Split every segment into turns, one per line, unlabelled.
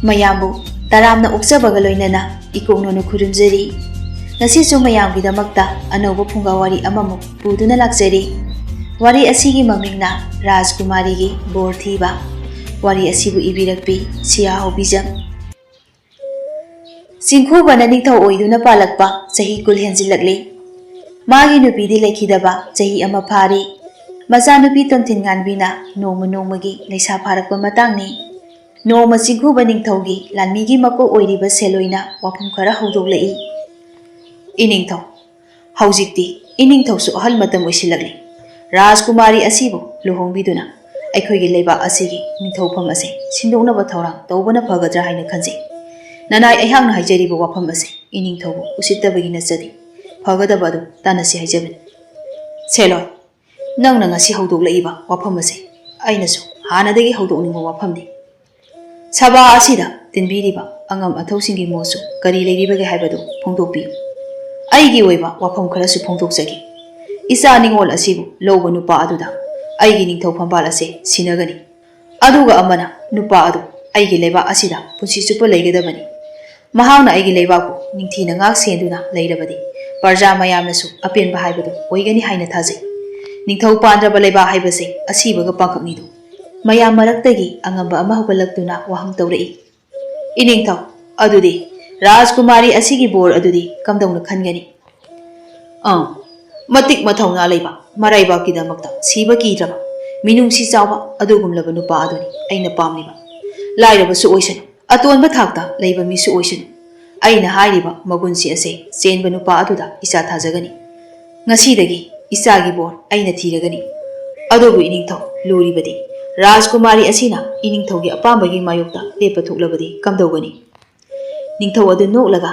ꯃꯌꯥꯝꯕꯨ ꯇꯔꯥꯝꯅ ꯑꯣꯛꯆꯕꯒ ꯂꯣꯏꯅꯅ ꯏꯀꯣꯛꯅꯣꯅ ꯈꯨꯔꯨꯝꯖꯔꯤ ꯉꯁꯤꯁꯨ ꯃꯌꯥꯝꯒꯤꯗꯃꯛꯇ ꯑꯅꯧꯕ ꯐꯨꯡꯒꯥ ꯋꯥꯔꯤ ꯑꯃꯃꯨꯛ ꯄꯨꯗꯨꯅ ꯂꯥꯛꯆꯔꯤ ꯋꯥꯔꯤ ꯑꯁꯤꯒꯤ ꯃꯃꯤꯡꯅ ꯔꯥꯖꯀꯨꯃꯥꯔꯤꯒꯤ ꯕꯣꯔ ꯊꯤꯕ ꯋꯥꯔꯤ ꯑꯁꯤꯕꯨ ꯏꯕꯤꯔꯛꯄꯤ ꯁꯤꯌꯥ ꯍꯧꯕꯤꯖꯝ ꯆꯤꯡꯈꯨꯕꯅ ꯅꯤꯡꯊꯧ ꯑꯣꯏꯗꯨꯅ ꯄꯥꯜꯂꯛꯄ ꯆꯍꯤ 10 ꯍꯦꯟꯖꯤꯜꯂꯛꯂꯤ मागी नुपीदी लेखिदबा चही अमा फारी मचा नुपी तोमथिन गानबीना नोम नोमगी लेसा फारकपा मतांगनी नोम चिंखुबा निंगथौगी लानमीगी मको ओइरिबा सेलोइना वाफम खरा हौदोगलई इनिंगथौ हौजिक्ति इनिंगथौसु अहल मतम ओइसिलगली राजकुमारी असिबु लुहोंगबीदुना अखोइगी लेबा असिगी निंगथौफम असे सिंदोगनबा थौरांग तौबना फगद्रा हाइना खंजे ननाय अहांगना हाइजरिबा वाफम असे इनिंगथौबु उसितबगी नचदी फगदबदु तानसी हाइजबन सेलोय नंगना ngasi हौदोगलईबा वाफम असे आइनसु हानादगी हौदोगनिंगबा वाफमनि सभा असिदा तिनबीरिबा अंगम अथौसिंगी मोसु करी लेरिबगे हाइबदु फोंदोकपियु आइगी ओइबा वाफम खरसु फोंदोकजगी इसा निंगोल असिबु लौबा नुपा अदुदा आइगी निंगथौ फंबाल असे सिनगनी अदुगा अमना नुपा अदु आइगी लेबा असिदा पुंसी चुप लेगदबनी महावना आइगी लेबाकु निंगथीना ngak सेंदुना लेरबदी प्रजा मयामनसु अपेनबा हाइबदु ओइगनी हाइना थाजै निंगथौ पांद्रबा लेबा हाइबसे असिबगा पांखकनिदु मयाम मरक्तगी अंगंबा अमा हौगलक्तुना वहम तौरई इनिंगथौ अदुदी राजकुमारी असिगी बोर अदुदी कमदौना खनगनी मतिक मथौना लेबा मराइबाकीदमक्ता सीबा कीद्रबा मिनुंगसी चावबा अदुगुमलबा नुपा अदुनी अइना पामनिबा लाइरबसु ओइसनु अतोनबा थाकता लेबा मिसु ओइसनु अइना हाइरिबा मगुनसी असे चेनबा नुपा अदुदा इसा थाजगनी ngasiदगी इसागी बोर अइना थीरगनी अदुबु इनिंगथौ लुरिबदी राजकुमारी असिना इनिंगथौगी अपामबगी मायोक्ता लेपा थोक्लबदी कमदौगनी निंगथौ अदु नोक्लगा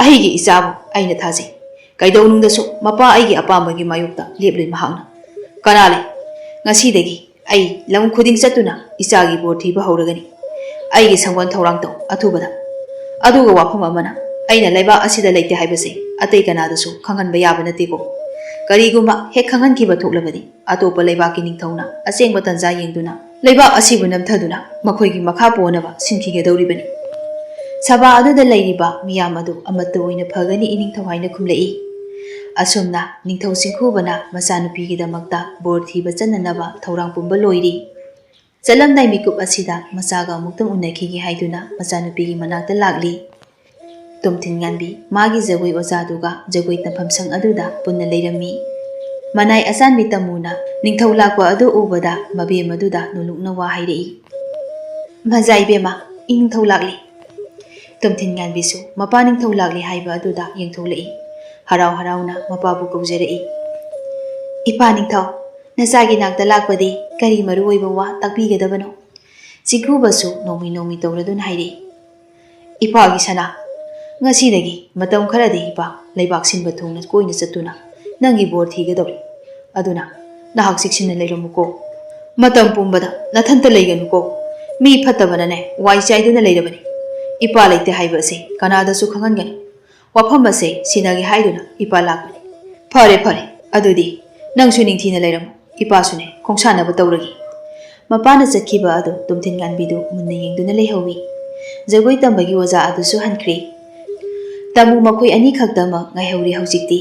अहिगी इसाबु अइना थाजै कैदौनुंगदसु मपा अइगी अपामबगी मायोक्ता लेपलै महांगना कनाले ngasiदगी अइ लम खुदिंग चतुना इसागी बोर थीबा हौरगनी अइगी संगवन थौरांग तौ अथुबदा अदुगा वाफम अमना अइना लेबा असिदा लेते हाइबसे अतै कनादसु खंगनबा याबा नतेको करीगुमा हेक खंगनखिबा थोक्लबदी अतोपा लेबाकी निंगथौना असेंगबा तंजा येंगदुना लेबा असिबु नमथदुना मखोइगी मखा पोनबा सिनखिगदौरिबनी सभा अदुदा लैरिबा मियाम अदु अमत्त ओइना फगनी इनिंगथौ हाइना खुमलई असुमना निंगथौ चिंखुबना मचानुपीगिदमक्ता बोर थीबा चन्ननबा थौरांग पुंबा लोइरी चलमनाय मिकुप असिदा मचागा अमुक्तम उन्नखिगी हाइदुना मचानुपीगी मनाक्ता लागली तुमथिन गानबी मागी जगोई ओजादुगा जगोई तंफम संग अदुदा पुन्ना लेरमी मनाय असानबी तमुना निंगथौ लाक्वा अदु उबदा मबे मदुदा नुलुकना वा हाइरई मजाइबेमा इनिंगथौ लागली तुमथिन गानबीसु मपा निंगथौ लागली हाइबा अदुदा येंगथौलई हराव हरावना मपाबु कौजरई इपा निंगथौ नसागी नाक्ता लाक्पदी करी मरु ओइबा वा ताकपीगदबनो चिंखुबसु नोमी नोमी तौरदुन हाइरई इपागी सना ngasiदगी मतम खरदे इपा लेबाक सिनबा थोंगना कोइना चतुना नंगी बोर थीगदौरी अदुना नाहक सिक्सिना लेरमुको मतम पुंबदा नथंत लेगनुको मी फतबनने वाइ चाइदुना लेरबनी इपा लेते हाइबसे कनादसु खंगनगन वाफम असे सिनागी हाइदुना इपा लाक्पनी फरे फरे अदुदी नंगसु निंगथीना लेरमु इपासुने खोंसानबा तौरगी मपाना चखिबा अदु तुमथिन गानबीदु मुन्ना येंगदुना लेहौवी जगोई तंबगी ओजा अदुसु हनख्री तमु मखोई अनी खक्तमा ngaihौरी हौजिक्ति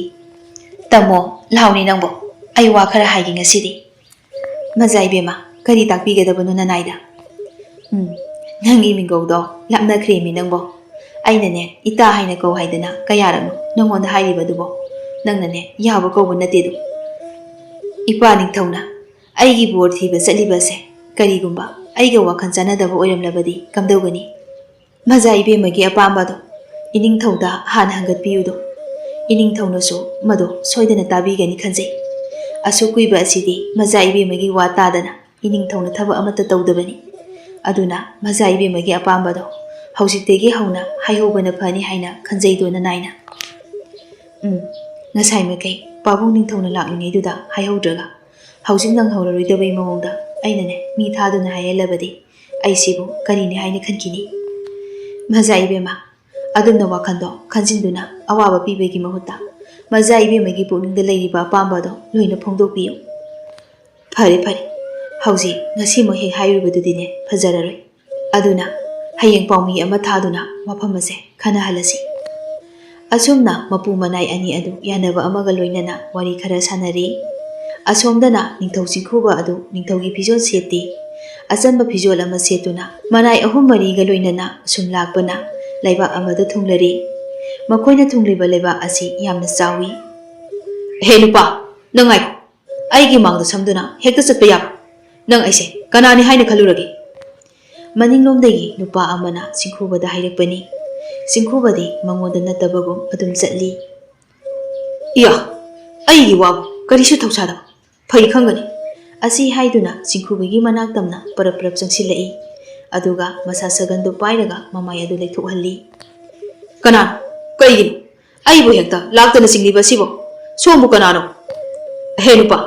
तमो लाउनी नंबो आई वा खरा हाइगी ngasiदी मजाइबेमा करी ताकपीगदबनो ननाइदा नंगी मिंगौदो लापनख्रेमी नंबो आइनने इता हाइना कौ हाइदना कयारंग नंगोंदा हाइरिबदुबो नंगनने याबो कौबो नतेदु इपा निंगथौना आइगी बोर थीबा चलिबसे करीगुंबा आइगा वाखन चानदबो ओइरमलबदी कमदौगनी मजाइबेमगी अपामबदो इनिंगथौदा हान हंगतपियुदो इनिंगथौनसु मदो सोइदना ताबीगनी खंजै असु कुइबा असिदी मजाइबेमगी वा तादना इनिंगथौना थबा अमत तौदबनी अदुना मजाइबेमगी अपामबदो हौजिक्तेगी हौना हाइहौबना फनी हाइना खंजैदोना नाइना ngасai मकै पाबुंग निंगथौना लाक्लिङैदुदा हाइहौद्रगा हौजिक नंगहौररोइदबै मवंगदा अइनने मी थादुना हाइयलबदी अइसिबु करिने हाइना खनखिनी मजाइबेमा अदुमना वाखंदो खंजिंदुना अवाबा पीबेगी महुत्ता मजाइबेमगी पुनिंगदा लेरिबा पांबादो लोइना फोंदोकपियु फरे फरे हौजी ngasi मो हेक हाइरुबदुदिने फजररोय अदुना ꯍꯌꯦꯡ ꯄꯥꯎꯃꯤ ꯑꯃ ꯊꯥꯗꯨꯅ ꯃꯐꯝ ꯑꯁꯦ ꯈꯟꯅꯍꯜꯂꯁꯤ꯫ ꯑꯁꯨꯝꯅ ꯃꯄꯨ ꯃꯅꯥꯏ ꯑꯅꯤ ꯑꯗꯨ ꯌꯥꯅꯕ ꯑꯃꯒ ꯂꯣꯏꯅꯅ ꯋꯥꯔꯤ ꯈꯔ ꯁꯥꯟꯅꯔꯤ꯫ ꯑꯁꯣꯝꯗꯅ ꯅꯤꯡꯊꯧ ꯆꯤꯡꯈꯨꯕ ꯑꯗꯨ ꯅꯤꯡꯊꯧꯒꯤ ꯐꯤꯖꯣꯜ ꯁꯦꯠꯇꯦ꯫ ꯑꯆꯝꯕ ꯐꯤꯖꯣꯜ ꯑꯃ ꯁꯦꯠꯇꯨꯅ ꯃꯅꯥꯏ ꯑꯍꯨꯝ ꯃꯔꯤꯒ ꯂꯣꯏꯅꯅ ꯑꯁꯨꯝ ꯂꯥꯛꯄꯅ ꯂꯩꯕꯥꯛ ꯑꯃꯗ ꯊꯨꯡꯂꯔꯤ꯫ ꯃꯈꯣꯏꯅ ꯊꯨꯡꯂꯤꯕ ꯂꯩꯕꯥꯛ ꯑꯁꯤ ꯌꯥꯝꯅ ꯆꯥꯎꯏ꯫ ꯍꯦ ꯅꯨꯄꯥ, ꯅꯪ ꯉꯥꯏꯈꯣ, ꯑꯩꯒꯤ ꯃꯥꯡꯗ ꯁꯝꯗꯨꯅ ꯍꯦꯛꯇ ꯆꯠꯄ ꯌꯥꯕ? ꯅꯪ ꯑꯩꯁꯦ ꯀꯅꯥꯅꯤ ꯍꯥꯏꯅ ꯈꯜꯂꯨꯔꯒꯦ? ꯃꯅꯤꯡꯂꯣꯝꯗꯒꯤ ꯅꯨꯄꯥ ꯑꯃꯅ ꯆꯤꯡꯈꯨꯕꯗ ꯍꯥꯏꯔꯛꯄꯅꯤ꯫ ꯆꯤꯡꯈꯨꯕꯗꯤ ꯃꯉꯣꯟꯗ ꯅꯠꯇꯕꯒꯨꯝ ꯑꯗꯨꯝ ꯆꯠꯂꯤ꯫ ꯏꯌꯥ, ꯑꯩꯒꯤ ꯋꯥꯕꯨ ꯀꯔꯤꯁꯨ ꯊꯧꯁꯥꯗꯕ, ꯐꯩ ꯈꯪꯒꯅꯤ ꯑꯁꯤ ꯍꯥꯏꯗꯨꯅ ꯆꯤꯡꯈꯨꯕꯒꯤ ꯃꯅꯥꯛ ꯇꯝꯅ ꯄꯔꯞ ꯄꯔꯞ ꯆꯪꯁꯤꯜꯂꯛꯏ꯫ ꯑꯗꯨꯒ ꯃꯁꯥ ꯁꯒꯟꯗꯨ ꯄꯥꯏꯔꯒ ꯃꯃꯥꯏ ꯑꯗꯨ ꯂꯩꯊꯣꯛꯍꯜꯂꯤ꯫ ꯀꯅꯥꯅꯣ? ꯀꯩꯒꯤꯅꯣ ꯑꯩꯕꯨ ꯍꯦꯛꯇ ꯂꯥꯛꯇꯅ ꯆꯤꯡꯂꯤꯕ ꯑꯁꯤꯕꯨ? ꯁꯣꯝꯕꯨ ꯀꯅꯥꯅꯣ? ꯍꯦ ꯅꯨꯄꯥ,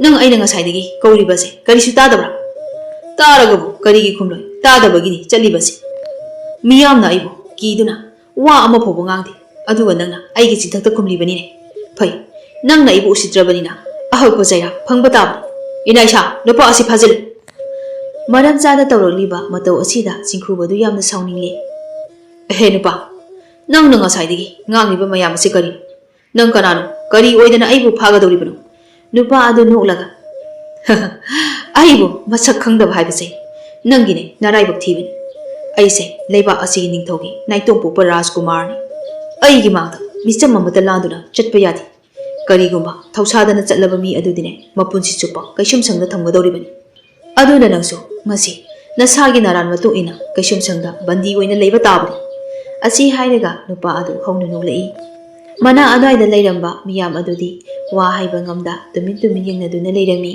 ꯅꯪ ꯑꯩꯅ ꯉꯁꯥꯏꯗꯒꯤ ꯀꯧꯔꯤꯕꯁꯦ ꯀꯔꯤꯁꯨ ꯇꯥꯗꯕ꯭ꯔꯥ? ꯇꯥꯔꯒꯕꯨ ꯀꯔꯤꯒꯤ ꯈꯨꯝꯂꯣꯏ? ꯇꯥꯗꯕꯒꯤꯅꯤ ꯆꯠꯂꯤꯕꯁꯤ꯫ ꯃꯤꯌꯥꯝꯅ ꯑꯩꯕꯨ ꯀꯤꯗꯨꯅ ꯋꯥ ꯑꯃ ꯐꯥꯎꯕ ꯉꯥꯡꯗꯦ, ꯑꯗꯨꯒ ꯅꯪꯅ ꯑꯩꯒꯤ ꯆꯤꯟꯊꯛꯇ ꯈꯨꯝꯂꯤꯕꯅꯤꯅꯦ꯫ ꯐꯩ, ꯅꯪꯅ ꯑꯩꯕꯨ ꯎꯁꯤꯠꯇ꯭ꯔꯕꯅꯤꯅ ꯑꯍꯛꯄ ꯆꯩꯔꯥꯛ ꯐꯪꯕ ꯇꯥꯕꯅꯤ꯫ ꯏꯅꯥꯏꯁꯥ, ꯅꯨꯄꯥ ꯑꯁꯤ ꯐꯥꯖꯤꯜꯂꯨ꯫ ꯃꯔꯝ ꯆꯥꯗ ꯇꯧꯔꯛꯂꯤꯕ ꯃꯇꯧ ꯑꯁꯤꯗ ꯆꯤꯡꯈꯨꯕꯗꯨ ꯌꯥꯝꯅ ꯁꯥꯎꯅꯤꯡꯂꯦ꯫ ꯍꯦ ꯅꯨꯄꯥ, ꯅꯪꯅ ꯉꯁꯥꯏꯗꯒꯤ ꯉꯥꯡꯂꯤꯕ ꯃꯌꯥꯝ ꯑꯁꯤ ꯀꯔꯤꯅꯣ? ꯅꯪ ꯀꯅꯥꯅꯣ? ꯀꯔꯤ ꯑꯣꯏꯗꯅ ꯑꯩꯕꯨ ꯐꯥꯒꯗꯧꯔꯤꯕꯅꯣ? ꯅꯨꯄꯥ ꯑꯗꯨ ꯅꯣꯛꯂꯒ ꯑꯩꯕꯨ ꯃꯁꯛ ꯈꯪꯗꯕ ꯍꯥꯏꯕꯁꯦ ꯅꯪꯒꯤꯅꯦ ꯅꯔꯥꯏꯕꯛ ꯊꯤꯕꯅꯤ꯫ ꯑꯩꯁꯦ ꯂꯩꯕꯥꯛ ꯑꯁꯤꯒꯤ ꯅꯤꯡꯊꯧꯒꯤ ꯅꯥꯏꯇꯣꯝ ꯄꯣꯛꯄ ꯔꯥꯖꯀꯨꯃꯥꯔꯅꯤ꯫ ꯑꯩꯒꯤ ꯃꯥꯡꯗ ꯃꯤꯆꯝ ꯑꯃꯠꯇ ꯂꯥꯟꯗꯨꯅ ꯆꯠꯄ ꯌꯥꯗꯦ꯫ ꯀꯔꯤꯒꯨꯝꯕ ꯊꯧꯁꯥꯗꯅ ꯆꯠꯂꯕ ꯃꯤ ꯑꯗꯨꯗꯤꯅꯦ ꯃꯄꯨꯟꯁꯤ ꯆꯨꯞꯄ ꯀꯩꯁꯨꯝꯁꯪꯗ ꯊꯝꯒꯗꯧꯔꯤꯕꯅꯤ꯫ ꯑꯗꯨꯅ ꯅꯪꯁꯨ ꯉꯁꯤ ꯅꯁꯥꯒꯤ ꯅꯔꯥꯟ ꯃꯇꯨꯡ ꯏꯟꯅ ꯀꯩꯁꯨꯝꯁꯪꯗ ꯕꯟꯗꯤ ꯑꯣꯏꯅ ꯂꯩꯕ ꯇꯥꯕꯅꯤ꯫ ꯑꯁꯤ ꯍꯥꯏꯔꯒ ꯅꯨꯄꯥ ꯑꯗꯨ ꯍꯧꯅ ꯅꯣꯛꯂꯛꯏ꯫ ꯃꯅꯥ ꯑꯗꯨꯋꯥꯏꯗ ꯂꯩꯔꯝꯕ ꯃꯤꯌꯥꯝ ꯑꯗꯨꯗꯤ ꯋꯥ ꯍꯥꯏꯕ ꯉꯝꯗ ꯇꯨꯃꯤꯟ ꯇꯨꯃꯤꯟ ꯌꯦꯡꯅꯗꯨꯅ ꯂꯩꯔꯝꯃꯤ꯫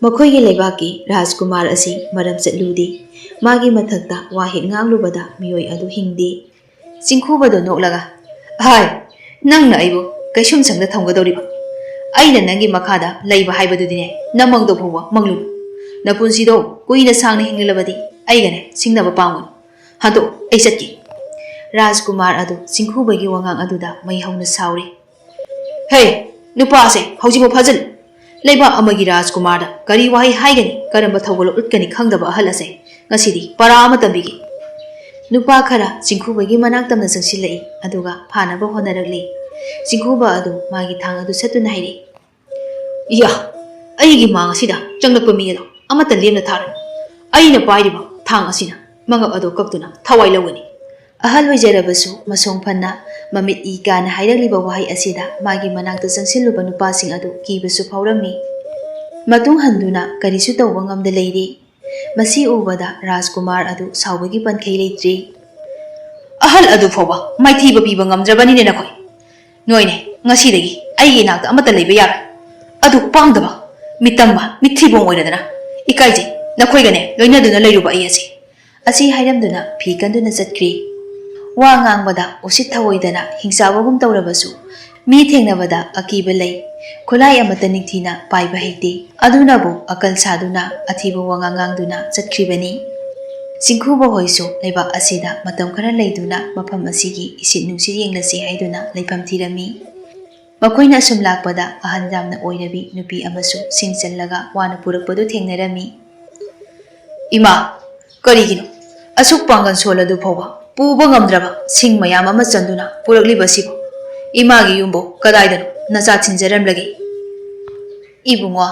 ꯃꯈꯣꯏꯒꯤ ꯂꯩꯕꯥꯛꯀꯤ ꯔꯥꯖꯀꯨꯃꯥꯔ ꯑꯁꯤ ꯃꯔꯝ ꯆꯠꯂꯨꯗꯦ꯫ ꯃꯥꯒꯤ ꯃꯊꯛꯇ ꯋꯥ ꯍꯦꯛ ꯉꯥꯡꯂꯨꯕꯗ ꯃꯤꯑꯣꯏ ꯑꯗꯨ ꯍꯤꯡꯗꯦ꯫ ꯆꯤꯡꯈꯨꯕꯗꯨ ꯅꯣꯛꯂꯒ ꯍꯥꯏ, ꯅꯪꯅ ꯑꯩꯕꯨ ꯀꯩꯁꯨꯝꯁꯪꯗ ꯊꯝꯒꯗꯧꯔꯤꯕ? ꯑꯩꯅ ꯅꯪꯒꯤ ꯃꯈꯥꯗ ꯂꯩꯕ ꯍꯥꯏꯕꯗꯨꯗꯤꯅꯦ ꯅꯃꯪꯗ ꯐꯥꯎꯕ ꯃꯪꯂꯨ꯫ ꯅꯄꯨꯟꯁꯤꯗꯣ ꯀꯨꯏꯅ ꯁꯥꯡꯅ ꯍꯤꯡꯂꯕꯗꯤ ꯑꯩꯒꯅꯦ ꯁꯤꯡꯅꯕ ꯄꯥꯝꯒꯅꯤ꯫ ꯍꯟꯗꯣꯛ, ꯑꯩ ꯆꯠꯀꯦ꯫ ꯔꯥꯖꯀꯨꯃꯥꯔ ꯑꯗꯨ ꯆꯤꯡꯈꯨꯕꯒꯤ ꯋꯥꯉꯥꯡ ꯑꯗꯨꯗ ꯃꯩ ꯍꯧꯅ ꯁꯥꯎꯔꯤ꯫ ꯍꯦ, ꯅꯨꯄꯥꯁꯦ ꯍꯧꯖꯤꯛꯃꯛ ꯐꯥꯖꯤꯜꯂꯨ꯫ ꯂꯩꯕꯥꯛ ꯑꯃꯒꯤ ꯔꯥꯖꯀꯨꯃꯥꯔꯗ ꯀꯔꯤ ꯋꯥꯍꯩ ꯍꯥꯏꯒꯅꯤ, ꯀꯔꯝꯕ ꯊꯧꯒꯜ ꯎꯠꯀꯅꯤ ꯈꯪꯗꯕ ꯑꯍꯜ ꯑꯁꯦ ꯉꯁꯤꯗꯤ ꯄꯔꯥ ꯑꯃ ꯇꯝꯕꯤꯒꯦ꯫ ꯅꯨꯄꯥ ꯈꯔ ꯆꯤꯡꯈꯨꯕꯒꯤ ꯃꯅꯥꯛ ꯇꯝꯅ ꯆꯪꯁꯤꯜꯂꯛꯏ ꯑꯗꯨꯒ ꯐꯥꯅꯕ ꯍꯣꯠꯅꯔꯛꯂꯤ꯫ ꯆꯤꯡꯈꯨꯕ ꯑꯗꯨ ꯃꯥꯒꯤ ꯊꯥꯡ ꯑꯗꯨ ꯁꯠꯇꯨꯅ ꯍꯥꯏꯔꯛꯏ꯫ ꯏꯌꯥ, ꯑꯩꯒꯤ ꯃꯥꯡ ꯑꯁꯤꯗ ꯆꯪꯂꯛꯄ ꯃꯤ ꯑꯗꯣ ꯑꯃꯠꯇ ꯂꯦꯝꯅ ꯊꯥꯔꯣꯏ꯫ ꯑꯩꯅ ꯄꯥꯏꯔꯤꯕ ꯊꯥꯡ ꯑꯁꯤꯅ ꯃꯉꯛ ꯑꯗꯨ ꯀꯛꯇꯨꯅ ꯊꯋꯥꯏ ꯂꯧꯒꯅꯤ꯫ ꯑꯍꯜ ꯑꯣꯏꯖꯔꯕꯁꯨ ꯃꯁꯣꯡ ꯐꯟꯅ ꯃꯃꯤꯠ ꯏ ꯀꯥꯅ ꯍꯥꯏꯔꯛꯂꯤꯕ ꯋꯥꯍꯩ ꯑꯁꯤꯗ ꯃꯥꯒꯤ ꯃꯅꯥꯛꯇ ꯆꯪꯁꯤꯜꯂꯨꯕ ꯅꯨꯄꯥꯁꯤꯡ ꯑꯗꯨ ꯀꯤꯕꯁꯨ ꯐꯥꯎꯔꯝꯃꯤ꯫ ꯃꯇꯨꯡ ꯍꯟꯗꯨꯅ ꯀꯔꯤꯁꯨ ꯇꯧꯕ ꯉꯝꯗ ꯂꯩꯔꯤ꯫ ꯃꯁꯤ ꯎꯕꯗ ꯔꯥꯖꯀꯨꯃꯥꯔ ꯑꯗꯨ ꯁꯥꯎꯕꯒꯤ ꯄꯟꯈꯩ ꯂꯩꯇ꯭ꯔꯤ꯫ ꯑꯍꯜ ꯑꯗꯨ ꯐꯥꯎꯕ ꯃꯥꯏꯊꯤꯕ ꯄꯤꯕ ꯉꯝꯗ꯭ꯔꯕꯅꯤꯅꯦ ꯅꯈꯣꯏ꯫ ꯅꯣꯏꯅꯦ ꯉꯁꯤꯗꯒꯤ ꯑꯩꯒꯤ ꯏꯅꯥꯛꯇ ꯑꯃꯠꯇ ꯂꯩꯕ ꯌꯥꯔꯣꯏ꯫ ꯑꯗꯨ ꯄꯥꯡꯗꯕ, ꯃꯤꯇꯝꯕ, ꯃꯤꯊꯤꯕꯣꯡ ꯑꯣꯏꯔꯗꯅ ꯏꯀꯥꯏꯖꯩ ꯅꯈꯣꯏꯒꯅꯦ ꯂꯣꯏꯅꯗꯨꯅ ꯂꯩꯔꯨꯕ ꯑꯩ ꯑꯁꯤ꯫ ꯑꯁꯤ ꯍꯥꯏꯔꯝꯗꯨꯅ ꯐꯤ ꯀꯟꯗꯨꯅ ꯆꯠꯈ꯭ꯔꯤ꯫ ꯋꯥ ꯉꯥꯡꯕꯗ ꯎꯁꯤꯠ ꯊꯑꯣꯏꯗꯅ ꯍꯤꯡꯆꯥꯕꯒꯨꯝ ꯇꯧꯔꯕꯁꯨ ꯃꯤ ꯊꯦꯡꯅꯕꯗ ꯑꯀꯤꯕ ꯂꯩ꯫ ꯈꯨꯠꯂꯥꯏ ꯑꯃꯠꯇ ꯅꯤꯡꯊꯤꯅ ꯄꯥꯏꯕ ꯍꯩꯇꯦ꯫ ꯑꯗꯨꯅꯕꯨ ꯑꯀꯜ ꯁꯥꯗꯨꯅ ꯑꯊꯤꯕ ꯋꯥꯉꯥꯡ ꯉꯥꯡꯗꯨꯅ ꯆꯠꯈ꯭ꯔꯤꯕꯅꯤ꯫ ꯆꯤꯡꯈꯨꯕ ꯍꯣꯏꯁꯨ ꯂꯩꯕꯥꯛ ꯑꯁꯤꯗ ꯃꯇꯝ ꯈꯔ ꯂꯩꯗꯨꯅ ꯃꯐꯝ ꯑꯁꯤꯒꯤ ꯏꯁꯤꯠ ꯅꯨꯡꯁꯤꯠ ꯌꯦꯡꯂꯁꯤ ꯍꯥꯏꯗꯨꯅ ꯂꯩꯐꯝ ꯊꯤꯔꯝꯃꯤ꯫ ꯃꯈꯣꯏꯅ ꯑꯁꯨꯝ ꯂꯥꯛꯄꯗ ꯑꯍꯜ ꯌꯥꯝꯅ ꯑꯣꯏꯔꯕꯤ ꯅꯨꯄꯤ ꯑꯃꯁꯨ ꯁꯤꯡ ꯆꯜꯂꯒ ꯋꯥꯅ ꯄꯨꯔꯛꯄꯗꯨ ꯊꯦꯡꯅꯔꯝꯃꯤ꯫ ꯏꯃꯥ, ꯀꯔꯤꯒꯤꯅꯣ ꯑꯁꯨꯛ ꯄꯥꯡꯒꯜ ꯁꯣꯜꯂꯗꯨ ꯐꯥꯎꯕ ꯄꯨꯕ ꯉꯝꯗ꯭ꯔꯕ ꯁꯤꯡ ꯃꯌꯥꯝ ꯑꯃ ꯆꯟꯗꯨꯅ ꯄꯨꯔꯛꯂꯤꯕꯁꯤꯕꯨ? ꯏꯃꯥꯒꯤ ꯌꯨꯝꯕꯨ ꯀꯗꯥꯏꯗꯅꯣ ꯅꯆꯥ ꯊꯤꯟꯖꯔꯝꯂꯒꯦ? ꯏꯕꯨꯡꯉꯣ,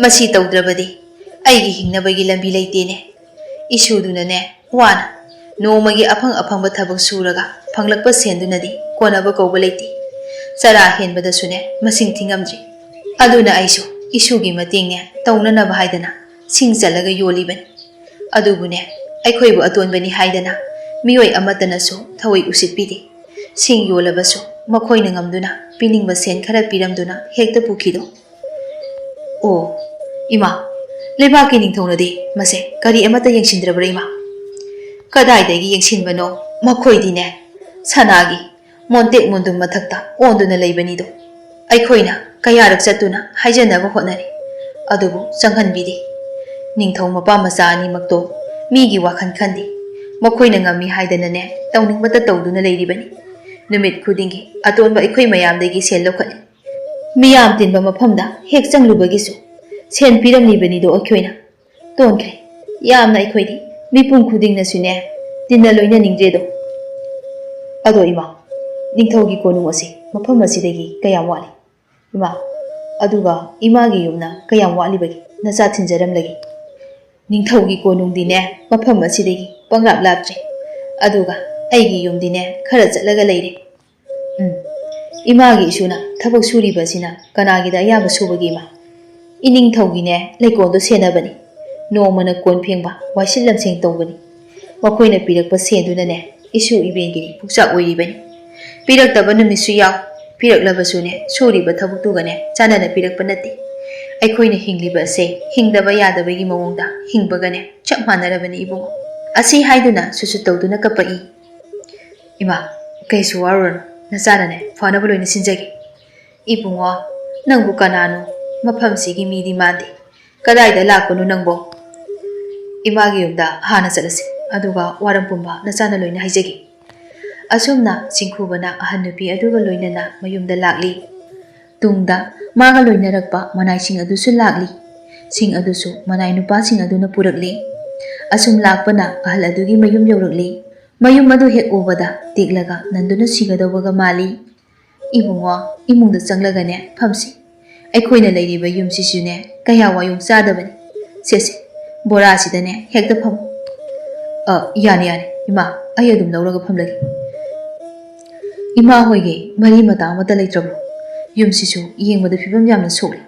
ꯃꯁꯤ ꯇꯧꯗ꯭ꯔꯕꯗꯤ ꯑꯩꯒꯤ ꯍꯤꯡꯅꯕꯒꯤ ꯂꯝꯕꯤ ꯂꯩꯇꯦꯅꯦ꯫ ꯏꯁꯨꯗꯨꯅꯅꯦ ꯋꯥꯅ ꯅꯣꯡꯃꯒꯤ ꯑꯐꯪ ꯑꯐꯪꯕ ꯊꯕꯛ ꯁꯨꯔꯒ ꯐꯪꯂꯛꯄ ꯁꯦꯟꯗꯨꯅꯗꯤ ꯀꯣꯟꯅꯕ ꯀꯧꯕ ꯂꯩꯇꯦ꯫ ꯆꯔꯥ ꯍꯦꯟꯕꯗꯁꯨꯅꯦ ꯃꯁꯤꯡ ꯊꯤꯉꯝꯗ꯭ꯔꯤ꯫ ꯑꯗꯨꯅ ꯑꯩꯁꯨ ꯏꯁꯨꯒꯤ ꯃꯇꯦꯡꯅꯦ ꯇꯧꯅꯅꯕ ꯍꯥꯏꯗꯅ ꯁꯤꯡ ꯆꯠꯂꯒ ꯌꯣꯜꯂꯤꯕꯅꯤ꯫ ꯑꯗꯨꯕꯨꯅꯦ ꯑꯩꯈꯣꯏꯕꯨ ꯑꯇꯣꯟꯕꯅꯤ ꯍꯥꯏꯗꯅ ꯃꯤꯑꯣꯏ ꯑꯃꯠꯇꯅꯁꯨ ꯊꯧꯋꯣꯏ ꯎꯁꯤꯠꯄꯤꯗꯦ꯫ ꯁꯤꯡ ꯌꯣꯜꯂꯕꯁꯨ ꯃꯈꯣꯏꯅ ꯉꯝꯗꯨꯅ ꯄꯤꯅꯤꯡꯕ ꯁꯦꯟ ꯈꯔ ꯄꯤꯔꯝꯗꯨꯅ ꯍꯦꯛꯇ ꯄꯨꯈꯤꯗꯣ꯫ ꯑꯣ ꯏꯃꯥ, ꯂꯩꯕꯥꯛꯀꯤ ꯅꯤꯡꯊꯧꯅꯗꯤ ꯃꯁꯦ ꯀꯔꯤ ꯑꯃꯠꯇ ꯌꯦꯡꯁꯤꯟꯗ꯭ꯔꯕ꯭ꯔꯥ ꯏꯃꯥ? ꯀꯗꯥꯏꯗꯒꯤ ꯌꯦꯡꯁꯤꯟꯕꯅꯣ, ꯃꯈꯣꯏꯗꯤꯅꯦ ꯁꯅꯥꯒꯤ ꯃꯣꯟꯇꯦꯛ ꯃꯣꯟꯗꯨꯝ ꯃꯊꯛꯇ ꯑꯣꯟꯗꯨꯅ ꯂꯩꯕꯅꯤꯗꯣ꯫ ꯑꯩꯈꯣꯏꯅ ꯀꯌꯥꯔꯛ ꯆꯠꯇꯨꯅ ꯍꯥꯏꯖꯅꯕ ꯍꯣꯠꯅꯔꯤ, ꯑꯗꯨꯕꯨ ꯆꯪꯍꯟꯕꯤꯗꯦ꯫ ꯅꯤꯡꯊꯧ ꯃꯄꯥ ꯃꯆꯥ ꯑꯅꯤꯃꯛꯇꯣ ꯃꯤꯒꯤ ꯋꯥꯈꯜ ꯈꯟꯗꯦ꯫ ꯃꯈꯣꯏꯅ ꯉꯝꯃꯤ ꯍꯥꯏꯗꯅꯅꯦ ꯇꯧꯅꯤꯡꯕꯇ ꯇꯧꯗꯨꯅ ꯂꯩꯔꯤꯕꯅꯤ꯫ ꯅꯨꯃꯤꯠ ꯈꯨꯗꯤꯡꯒꯤ ꯑꯇꯣꯟꯕ ꯑꯩꯈꯣꯏ ꯃꯌꯥꯝꯗꯒꯤ ꯁꯦꯟ ꯂꯧꯈꯠꯂꯤ꯫ ꯃꯤꯌꯥꯝ ꯇꯤꯟꯕ ꯃꯐꯝꯗ ꯍꯦꯛ ꯆꯪꯂꯨꯕꯒꯤꯁꯨ ꯁꯦꯟ ꯄꯤꯔꯝꯂꯤꯕꯅꯤꯗꯣ ꯑꯩꯈꯣꯏꯅ꯫ ꯇꯣꯟꯈ꯭ꯔꯦ ꯌꯥꯝꯅ ꯑꯩꯈꯣꯏꯗꯤ꯫ ꯃꯤꯄꯨꯝ ꯈꯨꯗꯤꯡꯅꯁꯨꯅꯦ ꯇꯤꯟꯅ ꯂꯣꯏꯅꯅꯤꯡꯗ꯭ꯔꯦꯗꯣ ꯑꯗꯣ ꯏꯃꯥ ꯅꯤꯡꯊꯧꯒꯤ ꯀꯣꯅꯨꯡ ꯑꯁꯤ ꯃꯐꯝ ꯑꯁꯤꯗꯒꯤ ꯀꯌꯥꯝ ꯋꯥꯠꯂꯤ ꯏꯃꯥ ꯑꯗꯨꯒ ꯏꯃꯥꯒꯤ ꯌꯨꯝꯅ ꯀꯌꯥꯝ ꯋꯥꯠꯂꯤꯕꯒꯦ ꯅꯆꯥ ꯊꯤꯟꯖꯔꯝꯂꯒꯦ ꯅꯤꯡꯊꯧꯒꯤ ꯀꯣꯅꯨꯡꯗꯤꯅꯦ ꯃꯐꯝ ꯑꯁꯤꯗꯒꯤ ꯄꯪꯂꯥꯞ ꯂꯥꯞꯇ꯭ꯔꯦ ꯑꯗꯨꯒ ꯑꯩꯒꯤ ꯌꯨꯝꯗꯤꯅꯦ ꯈꯔ ꯆꯠꯂꯒ ꯂꯩꯔꯦ 이마기 이슈나 타복 수리바시나 까나기다 야부 수박이마 이닝터기네 레콘도 세나바니 노머나 꼰평바 와실람생 똥바니 와코이나 비락바 세두나네 이슈 이벤기니 북삭 오이리바니 비락다바 누미수 야우 비락라바수네 수리바 타복두가네 짜나나 비락바 나띠 ꯑꯩꯈꯣꯏꯅ ꯍꯤꯡꯂꯤꯕ ꯑꯁꯦ ꯍꯤꯡꯗꯕ ꯌꯥꯗꯕꯒꯤ ꯃꯑꯣꯡꯗ ꯍꯤꯡꯕꯒꯅꯦ ꯆꯞ ꯃꯥꯟꯅꯔꯕꯅꯤ ꯏꯕꯨꯡꯉꯣ ꯑꯁꯤ ꯍꯥꯏꯗꯨꯅ ꯁꯨꯁꯨ ꯇꯧꯗꯨꯅ ꯀꯞꯄꯛꯏ ꯏꯃꯥ ꯀꯩꯁꯨ ꯋꯥꯔꯨꯔꯅꯨ ꯅꯆꯥꯅꯅꯦ ꯐꯅꯕ ꯂꯣꯏꯅ ꯁꯤꯟꯖꯒꯦ 이붕어 ꯅꯪꯕꯨ ꯀꯅꯥꯅꯣ ꯃꯐꯝꯁꯤꯒꯤ ꯃꯤꯗꯤ ꯃꯥꯟꯗꯦ ꯀꯗꯥꯏꯗ ꯂꯥꯛꯄꯅꯣ ꯅꯪꯕꯣ 이마ꯒꯤ ꯌꯨꯝꯗ ꯍꯥꯟꯅ ꯆꯠꯂꯁꯤ ꯑꯗꯨꯒ ꯋꯥꯔꯝ ꯄꯨꯝꯕ ꯅꯆꯥꯅ ꯂꯣꯏꯅ ꯍꯥꯏꯖꯒꯦ ꯑꯁꯨꯝꯅ ꯆꯤꯡꯈꯨꯕꯅ ꯑꯍꯟ ꯅꯨꯄꯤ ꯑꯗꯨꯒ ꯂꯣꯏꯅꯅ ꯃꯌꯨꯝꯗ ꯂꯥꯛꯂꯤ ꯇꯨꯡꯗ ꯃꯥꯒ ꯂꯣꯏꯅꯔꯛꯄ ꯃꯅꯥꯏꯁꯤꯡ ꯑꯗꯨꯁꯨ ꯂꯥꯛꯂꯤ ꯁꯤꯡ ꯑꯗꯨꯁꯨ ꯃꯅꯥꯏ ꯅꯨꯄꯥꯁꯤꯡ ꯑꯗꯨꯅ ꯄꯨꯔꯛꯂꯤ ꯑꯁꯨꯝ ꯂꯥꯛꯄꯅ ꯑꯍꯜ ꯑꯗꯨꯒꯤ ꯃꯌꯨꯝ ꯌꯧꯔꯛꯂꯤ ꯃꯌꯨꯝ ꯑꯗꯨ ꯍꯦꯛ ꯎꯕꯗ ꯇꯦꯛꯂꯒ ꯅꯟꯗꯨꯅ ꯁꯤꯒꯗꯧꯕꯒ ꯃꯥꯜꯂꯤ 이붕어 이munꯗ ꯆꯪꯂꯒꯅꯦ ꯐꯝꯁꯤ ꯑꯩꯈꯣꯏꯅ ꯂꯩꯔꯤꯕ ꯌꯨꯝꯁꯤꯁꯨꯅꯦ ꯀꯌꯥ ꯋꯥꯌꯨꯡ ꯆꯥꯗꯕꯅꯤ ꯁꯦꯁꯦ ꯕꯣꯔꯥꯁꯤꯗꯅꯦ ꯍꯦꯛꯇ ꯐꯝ ꯌꯥꯅꯤ ꯌꯥꯅꯤ ꯏꯃꯥ ꯑꯩ ꯑꯗꯨꯝ ꯂꯧꯔꯒ ꯐꯝꯂꯒꯦ ꯏꯃꯥ ꯍꯣꯏꯒꯤ ꯃꯔꯤ ꯃꯇꯥ ꯑꯃꯠꯇ ꯂꯩꯇ꯭ꯔꯕꯣ ꯌꯨꯝꯁꯤꯁꯨ ꯌꯦꯡꯕꯗ ꯐꯤꯕꯝ ꯌꯥꯝꯅ ꯁꯣꯛꯂꯤ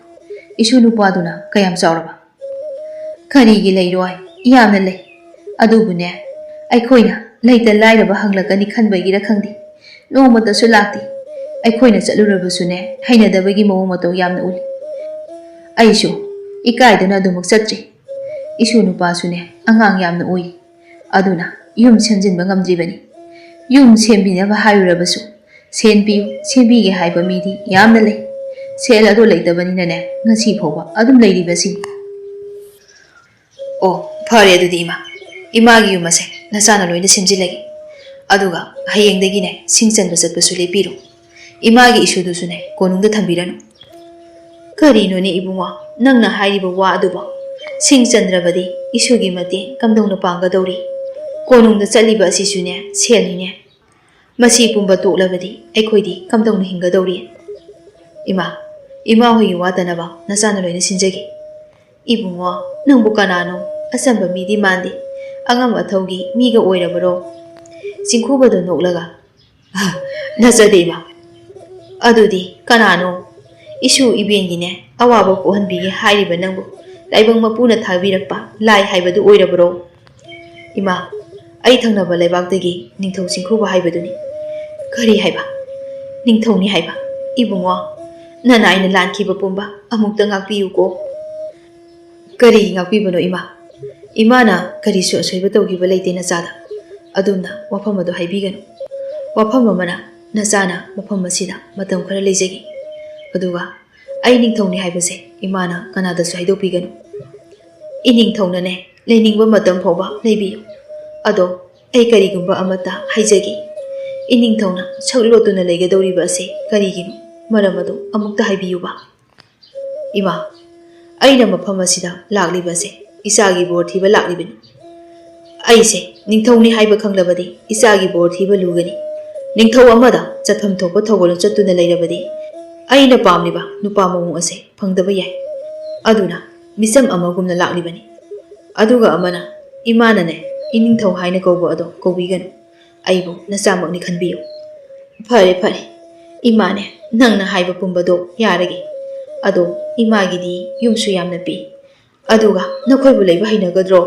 ꯏꯁꯨ ꯅꯨꯄꯥꯗꯨꯅ ꯀꯌꯥꯝ ꯆꯥꯎꯔꯕ ꯀꯔꯤꯒꯤ ꯂꯩꯔꯣꯏ ꯌꯥꯝꯅ ꯂꯩ ꯑꯗꯨꯕꯨꯅꯦ ꯑꯩꯈꯣꯏꯅ ꯂꯩꯇ ꯂꯥꯏꯔꯕ ꯍꯪꯂꯛꯀꯅꯤ ꯈꯟꯕꯒꯤꯔ ꯈꯪꯗꯦ ꯅꯣꯡꯃꯇꯁꯨ ꯂꯥꯛꯇꯦ ꯑꯩꯈꯣꯏꯅ ꯆꯠꯂꯨꯔꯕꯁꯨꯅꯦ ꯍꯩꯅꯗꯕꯒꯤ ꯃꯑꯣꯡ ꯃꯇꯧ ꯌꯥꯝꯅ ꯎꯠꯂꯤ ꯑꯩꯁꯨ ꯏꯀꯥꯏꯗꯅ ꯑꯗꯨꯃꯛ ꯆꯠꯇ꯭ꯔꯤ ꯏꯁꯨ ꯅꯨꯄꯥꯁꯨꯅꯦ ꯑꯉꯥꯡ ꯌꯥꯝꯅ ꯑꯣꯏ ꯑꯗꯨꯅ ꯌꯨꯝ ꯁꯦꯝꯖꯤꯟꯕ ꯉꯝꯗ꯭ꯔꯤꯕꯅꯤ ꯌꯨꯝ ꯁꯦꯝꯕꯤꯅꯕ ꯍꯥꯏꯔꯨꯔꯕꯁꯨ ꯁꯦꯟ ꯄꯤꯌꯨ ꯁꯦꯝꯕꯤꯒꯦ ꯍꯥꯏꯕ ꯃꯤꯗꯤ ꯌꯥꯝꯅ ꯂꯩ ꯁꯦꯜ ꯑꯗꯨ ꯂꯩꯇꯕꯅꯤꯅꯅꯦ ꯉꯁꯤ ꯐꯥꯎꯕ ꯑꯗꯨꯝ ꯂꯩꯔꯤꯕꯁꯤꯅꯤ ꯑꯣ ꯐꯔꯦ ꯑꯗꯨꯗꯤ 이마ꯒꯤ ꯌꯨꯝ ꯑꯁꯦ ꯅꯆꯥꯅ ꯂꯣꯏꯅ ꯁꯦꯝꯖꯤꯜꯂꯒꯦ ꯑꯗꯨꯒ ꯍꯌꯦꯡꯗꯒꯤꯅꯦ ꯁꯤꯡ ꯆꯟꯕ ꯆꯠꯄꯁꯨ ꯂꯦꯞꯄꯤꯔꯣ 이마ꯒꯤ ꯏꯁꯨꯗꯨꯁꯨꯅꯦ ꯀꯣꯅꯨꯡꯗ ꯊꯝꯕꯤꯔꯅꯨ ꯀꯔꯤꯅꯣꯅꯦ 이붕어 ꯅꯪꯅ ꯍꯥꯏꯔꯤꯕ ꯋꯥ ꯑꯗꯨꯕꯣ ꯁꯤꯡ ꯆꯟꯗ꯭ꯔꯕꯗꯤ ꯏꯁꯨꯒꯤ ꯃꯇꯦꯡ ꯀꯝꯗꯧꯅ ꯄꯥꯡꯒꯗꯧꯔꯤ ꯀꯣꯅꯨꯡꯗ ꯆꯠꯂꯤꯕ ꯑꯁꯤꯁꯨꯅꯦ ꯁꯦꯜꯅꯤꯅꯦ ꯃꯁꯤ ꯄꯨꯝꯕ ꯇꯣꯛꯂꯕꯗꯤ ꯑꯩꯈꯣꯏꯗꯤ ꯀꯝꯗꯧꯅ ꯍꯤꯡꯒꯗꯧꯔꯤ 이마 ꯍꯣꯏꯒꯤ ꯋꯥꯇꯅꯕ ꯅꯆꯥꯅ ꯂꯣꯏꯅ ꯁꯤꯟꯖꯒꯦ 이붕어 ꯅꯪꯕꯨ ꯀꯅꯥꯅꯣ ꯑꯆꯝꯕ ꯃꯤꯗꯤ ꯃꯥꯟꯗꯦ ꯑꯉꯝ ꯑꯊꯧꯒꯤ ꯃꯤꯒ ꯑꯣꯏꯔꯕꯔꯣ ꯆꯤꯡꯈꯨꯕꯗꯣ ꯅꯣꯛꯂꯒ ꯅꯆꯗꯦ 이마 ꯑꯗꯨꯗꯤ ꯀꯅꯥꯅꯣ 이슈 이벤ꯒꯤꯅꯦ ꯑꯋꯥꯕ ꯀꯣꯛꯍꯟꯕꯤꯒꯦ ꯍꯥꯏꯔꯤꯕ ꯅꯪꯕꯨ ꯂꯥꯏꯕꯛ ꯃꯄꯨꯅ ꯊꯥꯕꯤꯔꯛꯄ ꯂꯥꯏ ꯍꯥꯏꯕꯗꯨ ꯑꯣꯏꯔꯕꯔꯣ 이마 ꯑꯩ ꯊꯪꯅꯕ ꯂꯩꯕꯥꯛꯇꯒꯤ ꯅꯤꯡꯊꯧ ꯆꯤꯡꯈꯨꯕ ꯍꯥꯏꯕꯗꯨꯅꯤ ꯀꯔꯤ ꯍꯥꯏꯕ ꯅꯤꯡꯊꯧꯅꯤ ꯍꯥꯏꯕ 이붕어 ꯅꯅꯥꯏꯅ ꯂꯥꯟꯈꯤꯕ ꯄꯨꯝꯕ ꯑꯃꯨꯛꯇ ꯉꯥꯛꯄꯤꯌꯨꯀꯣ ꯀꯔꯤꯒꯤ ꯉꯥꯛꯄꯤꯕꯅꯣ 이마ꯅ ꯀꯔꯤꯁꯨ ꯑꯁꯣꯏꯕ ꯇꯧꯈꯤꯕ ꯂꯩꯇꯦ ꯅꯆꯥꯗ ꯑꯗꯨꯝꯅ ꯋꯥꯐꯝ ꯑꯗꯨ ꯍꯥꯏꯕꯤꯒꯅꯨ ꯋꯥꯐꯝ ꯑꯃꯅ ꯅꯆꯥꯅ ꯃꯐꯝ ꯑꯁꯤꯗ ꯃꯇꯝ ꯈꯔ ꯂꯩꯖꯒꯦ ꯑꯗꯨꯒ ꯑꯩ ꯅꯤꯡꯊꯧꯅꯤ ꯍꯥꯏꯕꯁꯦ 이마ꯅ ꯀꯅꯥꯗꯁꯨ ꯍꯥꯏꯗꯣꯛꯄꯤꯒꯅꯨ ꯏꯅꯤꯡꯊꯧꯅꯅꯦ ꯂꯩꯅꯤꯡꯕ ꯃꯇꯝ ꯐꯥꯎꯕ ꯂꯩꯕꯤꯌꯨ ꯑꯗꯣ ꯑꯩ ꯀꯔꯤꯒꯨꯝꯕ ꯑꯃꯠꯇ ꯍꯥꯏꯖꯒꯦ 이닝ꯊꯧꯅ ꯁꯛꯂꯣꯠꯇꯨꯅ ꯂꯩꯒꯗꯧꯔꯤꯕ ꯑꯁꯤ ꯀꯔꯤꯒꯤꯅꯣ ꯃꯔꯝ ꯑꯗꯨ ꯑꯃꯨꯛꯇ ꯍꯥꯏꯕꯤꯌꯨꯕ 이마 ꯑꯩꯅ ꯃꯐꯝ ꯑꯁꯤꯗ ꯂꯥꯛꯂꯤꯕꯁꯦ ꯏꯆꯥꯒꯤ ꯕꯣꯔ ꯊꯤꯕ ꯂꯥꯛꯂꯤꯕꯅꯤ ꯑꯩꯁꯦ ꯅꯤꯡꯊꯧꯅꯤ ꯍꯥꯏꯕ ꯈꯪꯂꯕꯗꯤ ꯏꯆꯥꯒꯤ ꯕꯣꯔ ꯊꯤꯕ ꯂꯨꯒꯅꯤ ꯅꯤꯡꯊꯧ ꯑꯃꯗ ꯆꯠꯐꯝ ꯊꯣꯛꯄ ꯊꯧꯒꯜ ꯆꯠꯇꯨꯅ ꯂꯩꯔꯕꯗꯤ ꯑꯩꯅ ꯄꯥꯝꯂꯤꯕ ꯅꯨꯄꯥ ꯃꯑꯣꯡ ꯑꯁꯦ ꯐꯪꯗꯕ ꯌꯥꯏ ꯑꯗꯨꯅ ꯃꯤꯆꯝ ꯑꯃꯒꯨꯝꯅ ꯂꯥꯛꯂꯤꯕꯅꯤ ꯑꯗꯨꯒ ꯑꯃꯅ 이마ꯅꯅꯦ 이닝ꯊꯧ ꯍꯥꯏꯅ ꯀꯧꯕ ꯑꯗꯣ ꯀꯧꯕꯤꯒꯅꯨ ꯑꯩꯕꯨ ꯅꯆꯥꯃꯛꯅꯤ ꯈꯟꯕꯤꯌꯨ ꯐꯔꯦ ꯐꯔꯦ 이마ꯅꯦ ꯅꯪꯅ ꯍꯥꯏꯕ ꯄꯨꯝꯕꯗꯣ ꯌꯥꯔꯒꯦ ꯑꯗꯣ 이마ꯒꯤꯗꯤ ꯌꯨꯝꯁꯨ ꯌꯥꯝꯅ ꯄꯤ ꯑꯗꯨꯒ ꯅꯈꯣꯏꯕꯨ ꯂꯩꯕ ꯍꯩꯅꯒꯗ꯭ꯔꯣ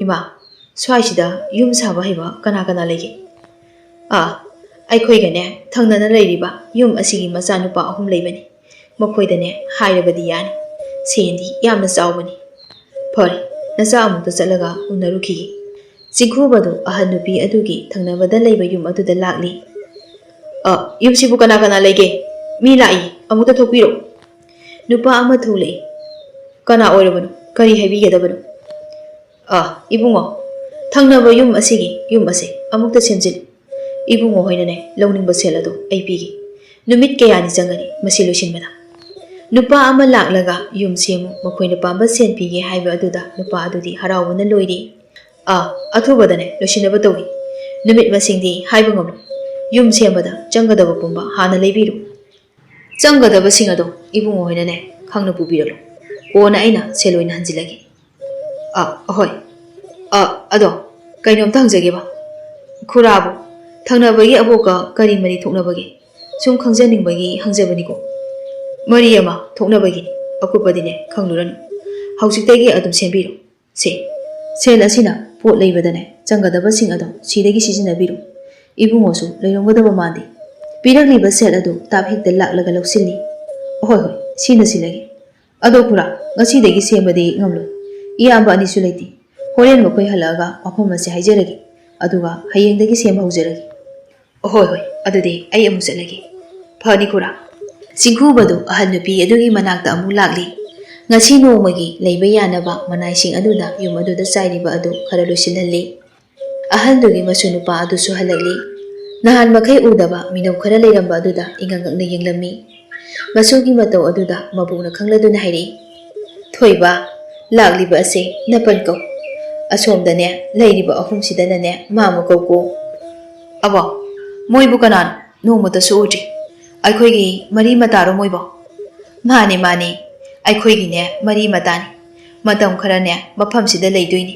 이마 ꯁ꯭ꯋꯥꯏꯁꯤꯗ ꯌꯨꯝ ꯁꯥꯕ ꯍꯩꯕ ꯀꯅꯥ ꯀꯅꯥ ꯂꯩꯒꯦ ꯑꯩꯈꯣꯏꯒꯅꯦ ꯊꯪꯅꯅ ꯂꯩꯔꯤꯕ ꯌꯨꯝ ꯑꯁꯤꯒꯤ ꯃꯆꯥꯅꯨꯄꯥ 3 ꯂꯩꯕꯅꯤ ꯃꯈꯣꯏꯗꯅꯦ ꯍꯥꯏꯔꯕꯗꯤ ꯌꯥꯅꯤ ꯁꯦꯟꯗꯤ ꯌꯥꯝꯅ ꯆꯥꯎꯕꯅꯤ ꯐꯔꯦ ꯅꯆꯥ ꯑꯃꯨꯛꯇ ꯆꯠꯂꯒ ꯎꯅꯔꯨꯈꯤꯒꯦ ꯆꯤꯡꯈꯨꯕꯗꯨ ꯑꯍꯟ ꯅꯨꯄꯤ ꯑꯗꯨꯒꯤ ꯊꯪꯅꯕꯗ ꯂꯩꯕ ꯌꯨꯝ ꯑꯗꯨꯗ ꯂꯥꯛꯂꯤ ꯌꯨꯝꯁꯤꯕꯨ ꯀꯅꯥ ꯀꯅꯥ ꯂꯩꯒꯦ ꯃꯤ ꯂꯥꯛꯏ ꯑꯃꯨꯛꯇ ꯊꯣꯛꯄꯤꯔꯣ ꯅꯨꯄꯥ ꯑꯃ ꯊꯣꯛꯂꯛꯏ ꯀꯅꯥ ꯑꯣꯏꯔꯕꯅꯣ ꯀꯔꯤ ꯍꯥꯏꯕꯤꯒꯗꯕꯅꯣ 이붕어 ꯊꯪꯅꯕ ꯌꯨꯝ ꯑꯁꯤꯒꯤ ꯌꯨꯝ ꯑꯁꯦ ꯑꯃꯨꯛꯇ ꯁꯦꯝꯖꯤꯜꯂꯨ 이붕어 ꯍꯣꯏꯅꯅꯦ ꯂꯧꯅꯤꯡꯕ ꯁꯦꯜ ꯑꯗꯨ ꯑꯩ ꯄꯤꯒꯦ ꯅꯨꯃꯤꯠ ꯀꯌꯥꯅꯤ ꯆꯪꯒꯅꯤ ꯃꯁꯤ ꯂꯣꯏꯁꯤꯟꯕꯗ ꯅꯨꯄꯥ ꯑꯃ ꯂꯥꯛꯂꯒ ꯌꯨꯝ ꯁꯦꯝꯃꯨ ꯃꯈꯣꯏꯅ ꯄꯥꯝꯕ ꯁꯦꯟ ꯄꯤꯒꯦ ꯍꯥꯏꯕ ꯑꯗꯨꯗ ꯅꯨꯄꯥ ꯑꯗꯨꯗꯤ ꯍꯔꯥꯎꯕꯅ ꯂꯣꯏꯔꯤ ꯑꯊꯨꯕꯗꯅꯦ ꯂꯣꯏꯁꯤꯟꯅꯕ ꯇꯧꯏ ꯅꯨꯃꯤꯠ ꯃꯁꯤꯡꯗꯤ ꯍꯥꯏꯕ ꯉꯝꯂꯣꯏ ꯌꯨꯝ ꯁꯦꯝꯕꯗ ꯆꯪꯒꯗꯕ ꯄꯨꯝꯕ ꯍꯥꯟꯅ ꯂꯩꯕꯤꯔꯨ ꯆꯪꯒꯗꯕꯁꯤꯡ ꯑꯗꯣ ꯏꯕꯨꯡꯉꯣ ꯍꯣꯏꯅꯅꯦ ꯈꯪꯅ ꯄꯨꯕꯤꯔꯛꯂꯣ ꯀꯣꯟꯅ ꯑꯩꯅ ꯁꯦꯜ ꯑꯣꯏꯅ ꯍꯟꯖꯤꯜꯂꯒꯦ ꯑꯍꯣꯏ ꯑꯗꯣ ꯀꯩꯅꯣꯝꯇ ꯍꯪꯖꯒꯦꯕ ꯈꯨꯔꯥꯕꯨ ꯊꯪꯅꯕꯒꯤ ꯑꯕꯣꯛꯀ ꯀꯔꯤ ꯃꯔꯤ ꯊꯣꯛꯅꯕꯒꯦ ꯁꯨꯝ ꯈꯪꯖꯅꯤꯡꯕꯒꯤ ꯍꯪꯖꯕꯅꯤꯀꯣ ꯃꯔꯤ ꯑꯃ ꯊꯣꯛꯅꯕꯒꯤꯅꯤ ꯑꯀꯨꯞꯄꯗꯤꯅꯦ ꯈꯪꯂꯨꯔꯅꯨ ꯍꯧꯖꯤꯛꯇꯒꯤ ꯑꯗꯨꯝ ꯁꯦꯝꯕꯤꯔꯣ ꯁꯦꯜ ꯑꯁꯤꯅ ꯄꯣꯠ ꯂꯩꯕꯗꯅꯦ ꯆꯪꯒꯗꯕꯁꯤꯡ ꯑꯗꯣ ꯁꯤꯗꯒꯤ ꯁꯤꯖꯤꯟꯅꯕꯤꯔꯣ ꯏꯕꯨꯡꯉꯣꯁꯨ ꯂꯩꯔꯝꯒꯗꯕ ꯃꯥꯟꯗꯦ ꯄꯤꯔꯛꯂꯤꯕ ꯁꯦꯜ ꯑꯗꯨ ꯇꯥꯞ ꯍꯦꯛꯇ ꯂꯥꯛꯂꯒ ꯂꯧꯁꯤꯜꯂꯤ ꯍꯣꯏ ꯁꯤꯅ ꯁꯤꯜꯂꯒꯦ ꯑꯗꯣ ꯈꯨꯔꯥ ꯉꯁꯤꯗꯒꯤ ꯁꯦꯝꯕꯗꯤ ꯉꯝꯂꯣꯏ ꯏꯌꯥꯝꯕ ꯑꯅꯤꯁꯨ ꯂꯩꯇꯦ ꯍꯣꯔꯦꯟ ꯃꯈꯣꯏ ꯍꯜꯂꯛꯑꯒ ꯃꯐꯝ ꯑꯁꯤ ꯍꯥꯏꯖꯔꯒꯦ ꯑꯗꯨꯒ ꯍꯌꯦꯡꯗꯒꯤ ꯁꯦꯝꯕ ꯍꯧꯖꯔꯒꯦ ꯍꯣꯏ ꯑꯗꯨꯗꯤ ꯑꯩ ꯑꯃꯨꯛ ꯆꯠꯂꯒꯦ ꯐꯅꯤ ꯈꯨꯔꯥ ꯆꯤꯡꯈꯨꯕꯗꯨ ꯑꯍꯜ ꯅꯨꯄꯤ ꯑꯗꯨꯒꯤ ꯃꯅꯥꯛꯇ ꯑꯃꯨꯛ ꯂꯥꯛꯂꯤ ꯉꯁꯤ ꯅꯣꯡꯃꯒꯤ ꯂꯩꯕ ꯌꯥꯅꯕ ꯃꯅꯥꯏꯁꯤꯡ ꯑꯗꯨꯅ ꯌꯨꯝ ꯑꯗꯨꯗ ꯆꯥꯏꯔꯤꯕ ꯑꯗꯨ ꯈꯔ ꯂꯣꯏꯁꯤꯜꯍꯜꯂꯤ ꯑꯍꯜꯗꯨꯒꯤ ꯃꯁꯨ ꯅꯨꯄꯥ ꯑꯗꯨꯁꯨ ꯍꯜꯂꯛꯂꯤ ꯅꯍꯥꯟ ꯃꯈꯩ ꯎꯗꯕ ꯃꯤꯅꯧ ꯈꯔ ꯂꯩꯔꯝꯕ ꯑꯗꯨꯗ ꯏꯉꯛꯉꯛꯅ ꯌꯦꯡꯂꯝꯃꯤ ꯃꯁꯨꯒꯤ ꯃꯇꯧ ꯑꯗꯨꯗ ꯃꯕꯨꯡꯅ ꯈꯪꯂꯗꯨꯅ ꯍꯥꯏꯔꯛꯏ ꯊꯣꯏꯕ ꯂꯥꯛꯂꯤꯕ ꯑꯁꯦ ꯅꯄꯟ ꯀꯧ ꯑꯁꯣꯝꯗꯅꯦ ꯂꯩꯔꯤꯕ ꯑꯍꯨꯝꯁꯤꯗꯅꯅꯦ ꯃꯥꯃ ꯀꯧꯀꯣ ꯑꯕꯣ ꯃꯣꯏꯕꯨ ꯀꯅꯥꯅꯣ ꯅꯣꯡꯃꯇꯁꯨ ꯎꯗ꯭ꯔꯤ ꯑꯩꯈꯣꯏꯒꯤ ꯃꯔꯤ ꯃꯇꯥꯔꯣ ꯃꯣꯏꯕꯣ ꯃꯥꯅꯦ ꯑꯩꯈꯣꯏꯒꯤꯅꯦ ꯃꯔꯤ ꯃꯇꯥꯅꯤ ꯃꯇꯝ ꯈꯔꯅꯦ ꯃꯐꯝꯁꯤꯗ ꯂꯩꯗꯣꯏꯅꯤ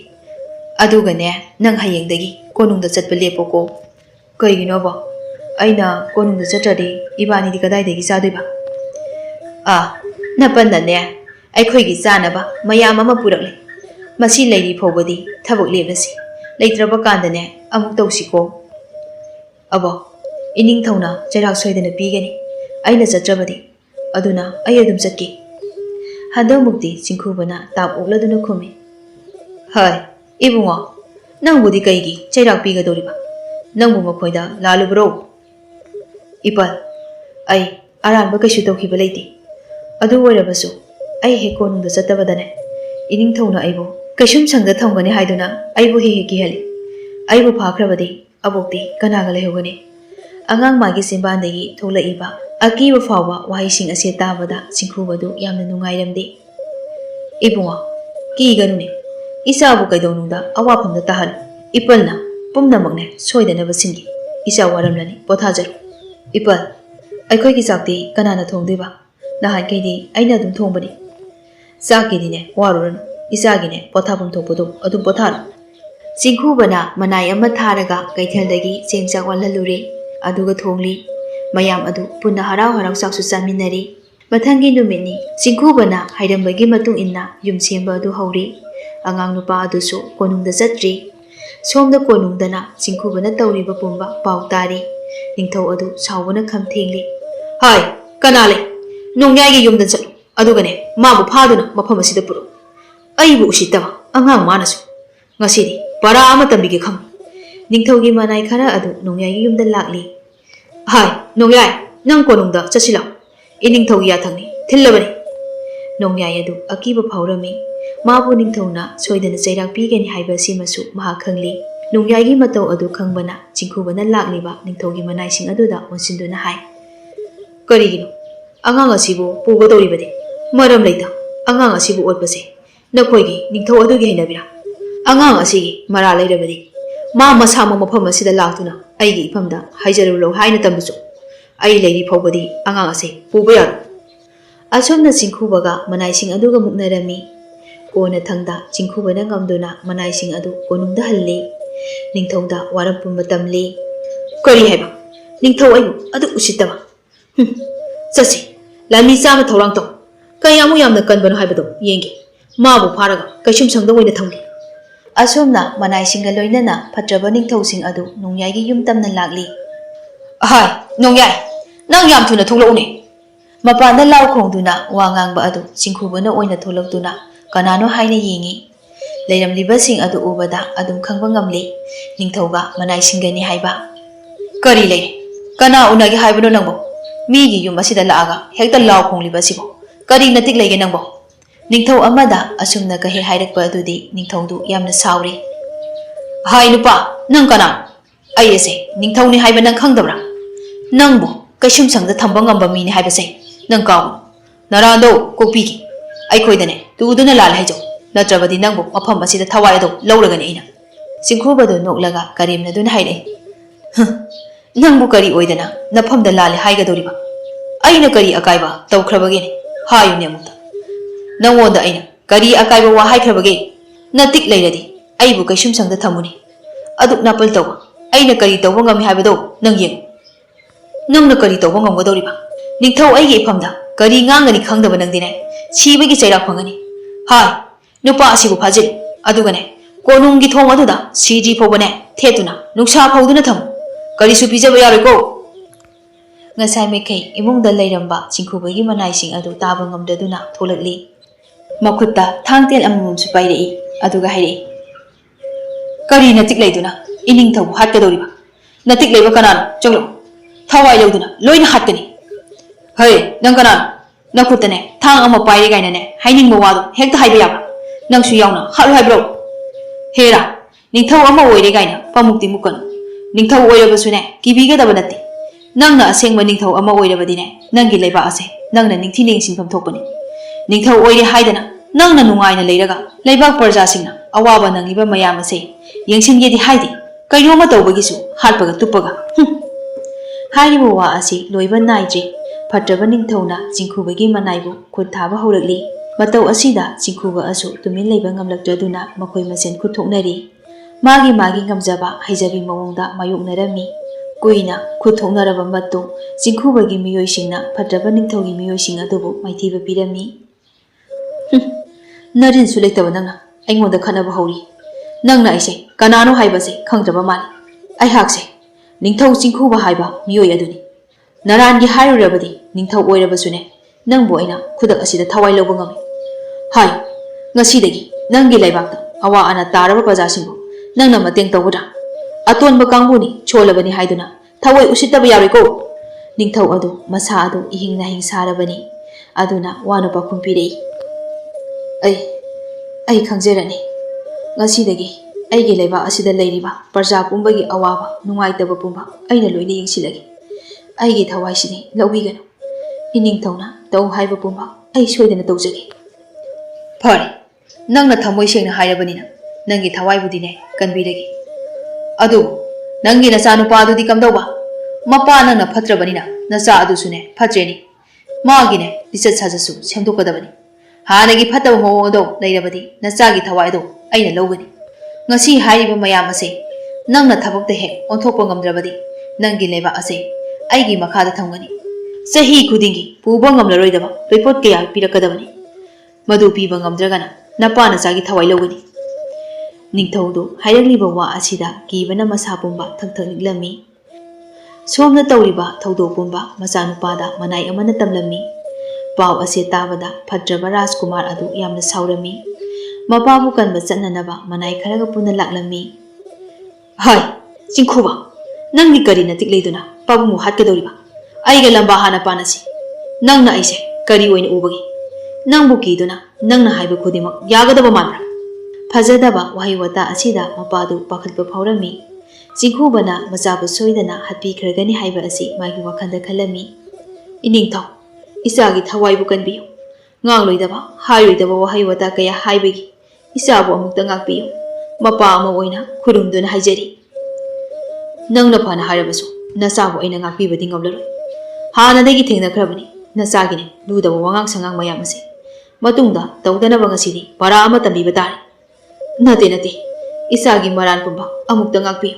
ꯑꯗꯨꯒꯅꯦ ꯅꯪ ꯍꯌꯦꯡꯗꯒꯤ ꯀꯣꯅꯨꯡꯗ ꯆꯠꯄ ꯂꯦꯞꯄꯣꯀꯣ ꯀꯩꯒꯤꯅꯣꯕꯣ ꯑꯩꯅ ꯀꯣꯅꯨꯡꯗ ꯆꯠꯇ꯭ꯔꯗꯤ ꯏꯕꯥꯅꯤꯗꯤ ꯀꯗꯥꯏꯗꯒꯤ ꯆꯥꯗꯣꯏꯕ ꯅꯄꯟꯅꯅꯦ ꯑꯩꯈꯣꯏꯒꯤ ꯆꯥꯅꯕ ꯃꯌꯥꯝ ꯑꯃ ꯄꯨꯔꯛꯂꯦ ꯃꯁꯤ ꯂꯩꯔꯤ ꯐꯥꯎꯕꯗꯤ ꯊꯕꯛ ꯂꯦꯞꯂꯁꯤ ꯂꯩꯇ꯭ꯔꯕ ꯀꯥꯟꯗꯅꯦ ꯑꯃꯨꯛ ꯇꯧꯁꯤꯀꯣ ꯑꯕꯣ ꯏꯅꯤꯡꯊꯧꯅ ꯆꯩꯔꯥꯛ ꯁꯣꯏꯗꯅ ꯄꯤꯒꯅꯤ ꯑꯩꯅ ꯆꯠꯇ꯭ꯔꯕꯗꯤ ꯑꯗꯨꯅ ꯑꯩ ꯑꯗꯨꯝ ꯆꯠꯀꯦ ꯍꯟꯗꯛꯃꯨꯛꯇꯤ ꯆꯤꯡꯈꯨꯕꯅ ꯇꯥꯞ ꯑꯣꯛꯂꯗꯨꯅ ꯈꯨꯝꯃꯤ ꯍꯣꯏ ꯏꯕꯨꯡꯉꯣ ꯅꯪꯕꯨꯗꯤ ꯀꯩꯒꯤ ꯆꯩꯔꯥꯛ ꯄꯤꯒꯗꯧꯔꯤꯕ ꯅꯪꯕꯨ ꯃꯈꯣꯏꯗ ꯂꯥꯜꯂꯨꯕ꯭ꯔꯣ ꯏꯄꯜ ꯑꯩ ꯑꯔꯥꯟꯕ ꯀꯩꯁꯨ ꯇꯧꯈꯤꯕ ꯂꯩꯇꯦ ꯑꯗꯨ ꯑꯣꯏꯔꯕꯁꯨ ꯑꯩ ꯍꯦꯛ ꯀꯣꯅꯨꯡꯗ ꯆꯠꯇꯕꯗꯅꯦ ꯏꯅꯤꯡꯊꯧꯅ ꯑꯩꯕꯨ ꯀꯩꯁꯨꯝ ꯁꯪꯗ ꯊꯝꯒꯅꯤ ꯍꯥꯏꯗꯨꯅ ꯑꯩꯕꯨ ꯍꯦꯛ ꯀꯤꯍꯜꯂꯤ ꯑꯩꯕꯨ ꯐꯥꯈ꯭ꯔꯕꯗꯤ ꯑꯕꯣꯛꯇꯤ ꯀꯅꯥꯒ ꯂꯩꯍꯧꯒꯅꯤ ꯑꯉꯥꯡ ꯃꯥꯒꯤ ꯆꯤꯟꯕꯥꯟꯗꯒꯤ ꯊꯣꯛꯂꯛꯏꯕ ꯑꯀꯤꯕ ꯐꯥꯎꯕ ꯋꯥꯍꯩꯁꯤꯡ ꯑꯁꯤ ꯇꯥꯕꯗ ꯆꯤꯡꯈꯨꯕꯗꯨ ꯌꯥꯝꯅ ꯅꯨꯡꯉꯥꯏꯔꯝꯗꯦ ꯏꯕꯨꯡꯉꯣ ꯀꯤꯒꯅꯨꯅꯦ ꯏꯆꯥꯕꯨ ꯀꯩꯗꯧꯅꯨꯡꯗ ꯑꯋꯥꯐꯝꯗ ꯇꯥꯍꯜꯂꯨ ꯏꯄꯜꯅ ꯄꯨꯝꯅꯃꯛꯅꯦ ꯁꯣꯏꯗꯅꯕ ꯁꯤꯟꯈꯤ ꯏꯆꯥ ꯋꯥꯔꯝꯂꯅꯤ ꯄꯣꯊꯥꯖꯔꯣ ꯏꯄꯜ ꯑꯩꯈꯣꯏꯒꯤ ꯆꯥꯛꯇꯤ ꯀꯅꯥꯅ ꯊꯣꯡꯗꯣꯏꯕ ꯅꯍꯥꯟꯈꯩꯗꯤ ꯑꯩꯅ ꯑꯗꯨꯝ ꯊꯣꯡꯕꯅꯤ ꯆꯥꯛꯀꯤꯗꯤꯅꯦ ꯋꯥꯔꯨꯔꯅꯨ ꯏꯆꯥꯒꯤꯅꯦ ꯄꯣꯊꯥꯐꯝ ꯊꯣꯛꯄꯗꯣ ꯑꯗꯨꯝ ꯄꯣꯊꯥꯔꯣ ꯆꯤꯡꯈꯨꯕꯅ ꯃꯅꯥꯏ ꯑꯃ ꯊꯥꯔꯒ ꯀꯩꯊꯦꯜꯗꯒꯤ ꯆꯦꯡ ꯆꯥꯛ ꯋꯥꯜꯍꯜꯂꯨꯔꯦ ꯑꯗꯨꯒ ꯊꯣꯡꯂꯤ ꯃꯌꯥꯝ ꯑꯗꯨ ꯄꯨꯟꯅ ꯍꯔꯥꯎ ꯆꯥꯛꯁꯨ ꯆꯥꯃꯤꯟꯅꯔꯤ ꯃꯊꯪꯒꯤ ꯅꯨꯃꯤꯠꯅꯤ ꯆꯤꯡꯈꯨꯕꯅ ꯍꯥꯏꯔꯝꯕꯒꯤ ꯃꯇꯨꯡ ꯏꯟꯅ ꯌꯨꯝ ꯁꯦꯝꯕ ꯑꯗꯨ ꯍꯧꯔꯤ ꯑꯉꯥꯡ ꯅꯨꯄꯥ ꯑꯗꯨꯁꯨ ꯀꯣꯅꯨꯡꯗ ꯆꯠꯇ꯭ꯔꯤ ꯁꯣꯝꯗ ꯀꯣꯅꯨꯡꯗꯅ ꯆꯤꯡꯈꯨꯕꯅ ꯇꯧꯔꯤꯕ ꯄꯨꯝꯕ ꯄꯥꯎ ꯇꯥꯔꯤ ꯅꯤꯡꯊꯧ ꯑꯗꯨ ꯁꯥꯎꯕꯅ ꯈꯝ ꯊꯦꯡꯂꯤ ꯍꯥꯏ ꯀꯅꯥ ꯂꯩ ꯅꯣꯡꯌꯥꯏꯒꯤ ꯌꯨꯝꯗ ꯆꯠꯂꯨ ꯑꯗꯨꯒꯅꯦ ꯃꯥꯕꯨ ꯐꯥꯗꯨꯅ ꯃꯐꯝ ꯑꯁꯤꯗ ꯄꯨꯔꯛꯎ ꯑꯩꯕꯨ ꯎꯁꯤꯠꯇꯕ ꯑꯉꯥꯡ ꯃꯥꯅꯁꯨ ꯉꯁꯤꯗꯤ ꯄꯔꯥ ꯑꯃ ꯇꯝꯕꯤꯒꯦ ꯈꯪꯉꯤ ꯅꯤꯡꯊꯧꯒꯤ ꯃꯅꯥꯏ ꯈꯔ ꯑꯗꯨ ꯅꯣꯡꯌꯥꯏꯒꯤ ꯌꯨꯝꯗ ꯂꯥꯛꯂꯤ ꯍꯥꯏ ꯅꯣꯡꯌꯥꯏ ꯅꯪ ꯀꯣꯅꯨꯡꯗ ꯆꯠꯁꯤꯜꯂꯣ ꯏꯅꯤꯡꯊꯧꯒꯤ ꯌꯥꯊꯪꯅꯤ ꯊꯤꯜꯂꯕꯅꯤ ꯅꯣꯡꯌꯥꯏ ꯑꯗꯨ ꯑꯀꯤꯕ ꯐꯥꯎꯔꯝꯃꯤ ꯃꯥꯕꯨ ꯅꯤꯡꯊꯧꯅ ꯁꯣꯏꯗꯅ ꯆꯩꯔꯥꯛ ꯄꯤꯒꯅꯤ ꯍꯥꯏꯕ ꯑꯁꯤꯃꯁꯨ ꯃꯍꯥꯛ ꯈꯪꯂꯤ ꯅꯣꯡꯌꯥꯏꯒꯤ ꯃꯇꯧ ꯑꯗꯨ ꯈꯪꯕꯅ ꯆꯤꯡꯈꯨꯕꯅ ꯂꯥꯛꯂꯤꯕ ꯅꯤꯡꯊꯧꯒꯤ ꯃꯅꯥꯏꯁꯤꯡ ꯑꯗꯨꯗ ꯑꯣꯟꯁꯤꯟꯗꯨꯅ ꯍꯥꯏ ꯀꯔꯤꯒꯤꯅꯣ ꯑꯉꯥꯡ ꯑꯁꯤꯕꯨ ꯄꯨꯒꯗꯧꯔꯤꯕꯗꯤ ꯃꯔꯝ ꯂꯩꯇ ꯑꯉꯥꯡ ꯑꯁꯤꯕꯨ ꯑꯣꯠꯄꯁꯦ ꯅꯈꯣꯏꯒꯤ ꯅꯤꯡꯊꯧ ꯑꯗꯨꯒꯤ ꯍꯩꯅꯕꯤꯔꯥ ꯑꯉꯥꯡ ꯑꯁꯤꯒꯤ ꯃꯔꯥ ꯂꯩꯔꯕꯗꯤ ꯃꯥ ꯃꯁꯥꯃꯛ ꯃꯐꯝ ꯑꯁꯤꯗ ꯂꯥꯛꯇꯨꯅ ꯑꯩꯒꯤ ꯏꯐꯝꯗ ꯍꯥꯏꯖꯔꯨꯂꯣ ꯍꯥꯏꯅ ꯇꯝꯕꯁꯨ ꯑꯩ ꯂꯩꯔꯤ ꯐꯥꯎꯕꯗꯤ ꯑꯉꯥꯡ ꯑꯁꯤ ꯄꯨꯕ ꯌꯥꯔꯣꯏ ꯑꯁꯣꯝꯅ ꯆꯤꯡꯈꯨꯕꯒ ꯃꯅꯥꯏꯁꯤꯡ ꯑꯗꯨꯒ ꯃꯨꯛꯅꯔꯝꯃꯤ ꯀꯣꯟꯅ ꯊꯪꯗ ꯆꯤꯡꯈꯨꯕꯅ ꯉꯝꯗꯨꯅ ꯃꯅꯥꯏꯁꯤꯡ ꯑꯗꯨ ꯀꯣꯅꯨꯡꯗ ꯍꯜꯂꯤ ꯅꯤꯡꯊꯧꯗ ꯋꯥꯔꯝ ꯄꯨꯝꯕ ꯇꯝꯂꯤ ꯀꯔꯤ ꯍꯥꯏꯕ ꯅꯤꯡꯊꯧ ꯑꯩꯕꯨ ꯑꯗꯨ ꯎꯁꯤꯠꯇꯕ ꯆꯠꯁꯤ ꯂꯥꯟꯃꯤ ꯆꯥꯝꯃ ꯊꯧꯔꯥꯡ ꯇꯧ ꯀꯌꯥꯃꯨꯛ ꯌꯥꯝꯅ ꯀꯟꯕꯅꯣ ꯍꯥꯏꯕꯗꯣ ꯌꯦꯡꯒꯦ ꯃꯥꯕꯨ ꯐꯥꯔꯒ ꯀꯩꯁꯨꯝ ꯁꯪꯗ ꯑꯣꯏꯅ ꯊꯝꯒꯦ ꯑꯁꯣꯝꯅ ꯃꯅꯥꯏꯁꯤꯡꯒ ꯂꯣꯏꯅꯅ ꯐꯠꯇ꯭ꯔꯕ ꯅꯤꯡꯊꯧꯁꯤꯡ ꯑꯗꯨ ꯅꯣꯡꯌꯥꯏꯒꯤ ꯌꯨꯝ ꯇꯝꯅ ꯂꯥꯛꯂꯤ ꯑꯍꯥꯏ ꯅꯣꯡꯌꯥꯏ ꯅꯪ ꯌꯥꯝ ꯊꯨꯅ ꯊꯣꯛꯂꯛꯎꯅꯦ ꯃꯄꯥꯟꯗ ꯂꯥꯎ ꯈꯣꯡꯗꯨꯅ ꯋꯥ ꯉꯥꯡꯕ ꯑꯗꯨ ꯆꯤꯡꯈꯨꯕꯅ ꯑꯣꯏꯅ ꯊꯣꯛꯂꯛꯇꯨꯅ ꯀꯅꯥꯅꯣ ꯍꯥꯏꯅ ꯌꯦꯡꯉꯤ ꯂꯩꯔꯝꯂꯤꯕꯁꯤꯡ ꯑꯗꯨ ꯎꯕꯗ ꯑꯗꯨꯝ ꯈꯪꯕ ꯉꯝꯂꯤ ꯅꯤꯡꯊꯧꯒ ꯃꯅꯥꯏꯁꯤꯡꯒꯅꯤ ꯍꯥꯏꯕ ꯀꯔꯤ ꯂꯩ ꯀꯅꯥ ꯎꯅꯒꯦ ꯍꯥꯏꯕꯅꯣ ꯅꯪꯕꯣ ꯃꯤꯒꯤ ꯌꯨꯝ ꯑꯁꯤꯗ ꯂꯥꯛꯑꯒ ꯍꯦꯛꯇ ꯂꯥꯎ ꯈꯣꯡꯂꯤꯕ ꯑꯁꯤꯕꯣ ꯀꯔꯤ ꯅꯇꯤꯛ ꯂꯩꯒꯦ ꯅꯪꯕꯣ ꯅꯤꯡꯊꯧ ꯑꯃꯗ ꯑꯁꯨꯝꯅ ꯀꯍꯦ ꯍꯥꯏꯔꯛꯄ ꯑꯗꯨꯗꯤ ꯅꯤꯡꯊꯧꯗꯨ ꯌꯥꯝꯅ ꯁꯥꯎꯔꯤ ꯍꯥꯏ ꯅꯨꯄꯥ ꯅꯪ ꯀꯅꯥ ꯑꯩ ꯑꯁꯦ ꯅꯤꯡꯊꯧꯅꯤ ꯍꯥꯏꯕ ꯅꯪ ꯈꯪꯗꯕ꯭ꯔꯥ ꯅꯪꯕꯨ ꯀꯩꯁꯨꯝ ꯁꯪꯗ ꯊꯝꯕ ꯉꯝꯕ ꯃꯤꯅꯤ ꯍꯥꯏꯕꯁꯦ ꯅꯪ ꯀꯥꯎꯒꯅꯨ ꯅꯔꯥꯗꯣ ꯀꯣꯛꯄꯤꯒꯦ ꯑꯩꯈꯣꯏꯗꯅꯦ ꯇꯨꯗꯨꯅ ꯂꯥꯜꯂꯦ ꯍꯥꯏꯖꯧ ꯅꯠꯇ꯭ꯔꯕꯗꯤ ꯅꯪꯕꯨ ꯃꯐꯝ ꯑꯁꯤꯗ ꯊꯋꯥꯏ ꯑꯗꯣ ꯂꯧꯔꯒꯅꯤ ꯑꯩꯅ Singkhubadu noklaga karimnaduna hairei. Nangbu kari oidana nafamda lale haigadoriba. Aina kari akaiba tawkhrabagene hayune amukta. Nangonda aina kari akaiba wa haikrabage natik leiradi aibu kaisum sangda thamuni. Aduk napal tawa aina kari tawba ngami haibado nang yeng. Nangna kari tawba ngamgadoriba. Ningthau aige ifamda kari ngangani khangdaba nangdine sibagi chairak phangani. Hai nupa asibu phajil adugane konunggi thong aduda siji phobane thetuna nuksa phauduna tham karisu pijaba yareko. Ngasai mekai imungda leiramba Singkhubagi manaising adu taba ngamdaduna tholakli. Makhutta thangtel amamsu pairei aduga hairei. Kari natik leiduna ining thau hatkadoriba. Natik leiba kanano chonglo thawai leuduna loina hatkani. Hey nang kanano nakhutane thang ama paire gainane hainingba wadu hekta haiba yaba. Nangsu yauna halu haibro. Hera ningthau ama oire gaina pamukti mukkan. Ningthau oirabasune kibigadaba natti. Nangna asengba ningthau ama oirabadine nangi leiba ase nangna ningthi ningsinfam thokpani. Ningthau oire haidana nangna nungaina leiraga leibak parjasingna awaba nangiba mayam ase yengsingedi haidi kainoma tawbagisu hatpaga tupaga. Hairiba wa ase loiba naidre fatraba ningthauna Singkhubagi manaibu khut thaba haurakli. Matau asida Singkhuba asu tumin leiba ngamlakdraduna makhoi masen khut thoknari. Magi ngamjaba haijabi mawongda mayoknarami. Kuina khut thoknaraba matung Singkhubagi miyoisingna fatraba ningthaugi miyoising adubu maithiba pirami. Narin su leitaba nangna aingonda khanaba hauri. Nangna aise kanano haibase khangdraba mali. Ai hakse ningthau Singkhuba haiba miyoi aduni. Narangi hairurabadi ningthau oirabasune nangbu aina khudak asida thawai lawba ngami. Hai ngasidagi nangi laibakta awa ana taraba pajasingbu nangna mateng tawbada. Atonba kangbuni cholabani haiduna thawai usittaba yareko. Ningthau adu masa adu ihing nahing sarabani aduna wanu pakhum pirei. Ai khangjerani ngasidagi aigi leiba asida leiriba parja pumbagi awaba nungaitaba pumba aina loina yengsilagi. Aigi thawai sini lawbiganu. Ining thawna taw haiba pumba ai soidana tawjagi. Phare nangna thamoi sengna hairabanina nangi thawai budine kanbiragi. Adu nangi nacha nupa adudi kamdauba mapa nangna phatrabanina nacha adusune phatreni magine lisat sajasu semdokadabani. Hanagi phataba mawong ado leirabadi nachagi thawai ado aina lawgani. Ngasi hairiba mayam ase nangna thabakta hek onthokpa ngamdrabadi nangi leiba ase aigi makhada thamgani. Sahi khudingi puba ngamlaroidaba report kaya pirakadabani. Madu piba ngamdragana napana chagi thawai lawgani. Ningthaudu hairagliba wa asida kibana masa pumba thangthangniklami. Somna tawriba thawdo pumba macha nupada manai amana tamlami. Pau ase tabada phatraba Rajkumar adu yamna saurami. Mapabu kanba chatnanaba manai kharaga puna laklami. Hai Singkhuba nangni kari natik leiduna pabumu hatkadoriba. Aiga lamba hana panasi. Nangna aise kari oina ubagi. Nangbu kiduna nangna haiba khudimak yagadaba manbra. Phajadaba wahi wata asida mapadu pakhatba phaurami. Singkhubana machabu soidana hatpi khragani haiba asi magi wakhanda khalami. Iningthau isagi thawai bu kanbiyo. Ngangloidaba hairoidaba wahi wata kaya haibagi isabu amukta ngakpiyo. Mapa ama oina khurumduna haijari. Nangna phana hairabasu nasabu aina ngakpibadi ngamlaroi. Hanadagi thengnakrabani nasagine ludaba wangang sangang mayam ase. Matungda tawdanaba ngasidi para ama tambiba tare. Nate isagi maran pumba amukta ngakpiyo.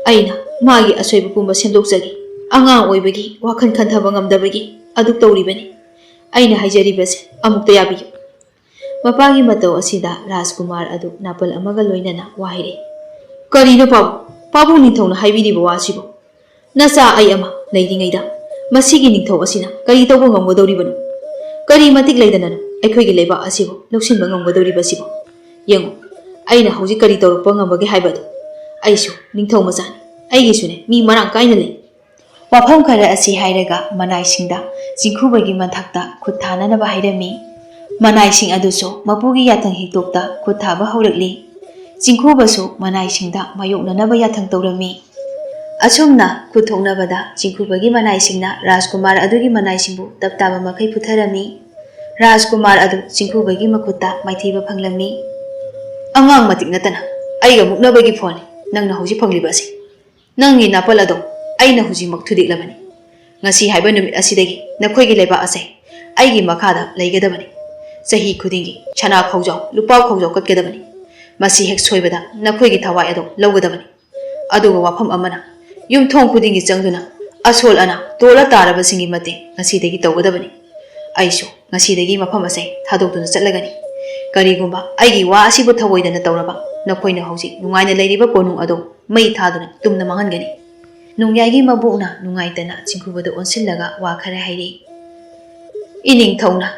Aina magi asoiba pumba semdokjagi. Angang oibagi wakhan khanthaba ngamdabagi aduk tawribani. Aina haijaribase amukta yabiyo. Mapagi matau asida Rajkumar adu napal amaga loinana wahire. Karino pabu ningthauna haibiriba wasibo. Nacha ai ama leiringaida masigi ningthau asina kari tawba ngamgadoribanu. Kari matik leidananu aikhoigi leiba asibo loksinba ngamgadoribasibo. Yengo aina hauji kari tawrukpa ngambage haibadu. Aisu ningthau machani aigisune mi marang kaina lei. Wafam khara asi hairaga manaisingda Singkhubagi manthakta khut thananaba hairami. Manaising aduso mapugi yathang hikdokta khut thaba haurakli. Singkhubasu manaisingda mayoknanaba yathang tawrami. Asumna khut thoknabada Singkhubagi manaisingna Rajkumar adugi manaisingbu taptaba makai putharami. Rajkumar adu Singkhubagi makhutta maithiba phanglami. Angang matik natana ꯑꯩꯒ ꯃꯨꯛꯅꯕꯒꯤ ꯐꯣꯟꯅꯤ ꯅꯪꯅ ꯍꯧꯖꯤꯛ ꯐꯪꯂꯤꯕ ꯑꯁꯤ ꯅꯪꯒꯤ ꯅꯥꯄꯜ ꯑꯗꯣ ꯑꯩꯅ ꯍꯧꯖꯤꯛꯃꯛ ꯊꯨꯗꯦꯛꯂꯕꯅꯤ ꯉꯁꯤ ꯍꯥꯏꯕ ꯅꯨꯃꯤꯠ ꯑꯁꯤꯗꯒꯤ ꯅꯈꯣꯏꯒꯤ ꯂꯩꯕꯥꯛ ꯑꯁꯦ ꯑꯩꯒꯤ ꯃꯈꯥꯗ ꯂꯩꯒꯗꯕꯅꯤ ꯆꯍꯤ ꯈꯨꯗꯤꯡꯒꯤ ꯁꯅꯥ ꯈꯧꯖꯥꯎ ꯂꯨꯄꯥ ꯈꯧꯖꯥꯎ ꯀꯠꯀꯗꯕꯅꯤ ꯃꯁꯤ ꯍꯦꯛ ꯁꯣꯏꯕꯗ ꯅꯈꯣꯏꯒꯤ ꯊꯋꯥꯏ ꯑꯗꯣ ꯂꯧꯒꯗꯕꯅꯤ ꯑꯗꯨꯒ ꯋꯥꯐꯝ ꯑꯃꯅ ꯌꯨꯝꯊꯣꯡ ꯈꯨꯗꯤꯡꯒꯤ ꯆꯪꯗꯨꯅ ꯑꯁꯣꯜ ꯑꯅꯥ ꯇꯣꯜꯂ ꯇꯥꯔꯕꯁꯤꯡꯒꯤ ꯃꯇꯦꯡ ꯉꯁꯤꯗꯒꯤ ꯇꯧꯒꯗꯕꯅꯤ ꯑꯩꯁꯨ ꯉꯁꯤꯗꯒꯤ ꯃꯐꯝ ꯑꯁꯦ ꯊꯥꯗꯣꯛꯇꯨꯅ ꯆꯠꯂꯒꯅꯤ ꯀꯔꯤꯒꯨꯝꯕ ꯑꯩꯒꯤ ꯋꯥ ꯑꯁꯤꯕꯨ ꯊꯧꯑꯣꯏꯗꯅ ꯇꯧꯔꯕ ꯅꯈꯣꯏꯅ ꯍꯧꯖꯤꯛ ꯅꯨꯡꯉꯥꯏꯅ ꯂꯩꯔꯤꯕ ꯀꯣꯅꯨꯡ ꯑꯗꯣ ꯃꯩ ꯊꯥꯗꯨꯅ ꯇꯨꯝꯅ ꯃꯥꯡꯍꯟꯒꯅꯤ ꯅꯣꯡꯌꯥꯏꯒꯤ ꯃꯕꯣꯛꯅ ꯅꯨꯡꯉꯥꯏꯇꯅ ꯆꯤꯡꯈꯨꯕꯗ ꯑꯣꯟꯁꯤꯜꯂꯒ ꯋꯥ ꯈꯔ ꯍꯥꯏꯔꯛꯏ ꯏꯅꯤꯡꯊꯧꯅ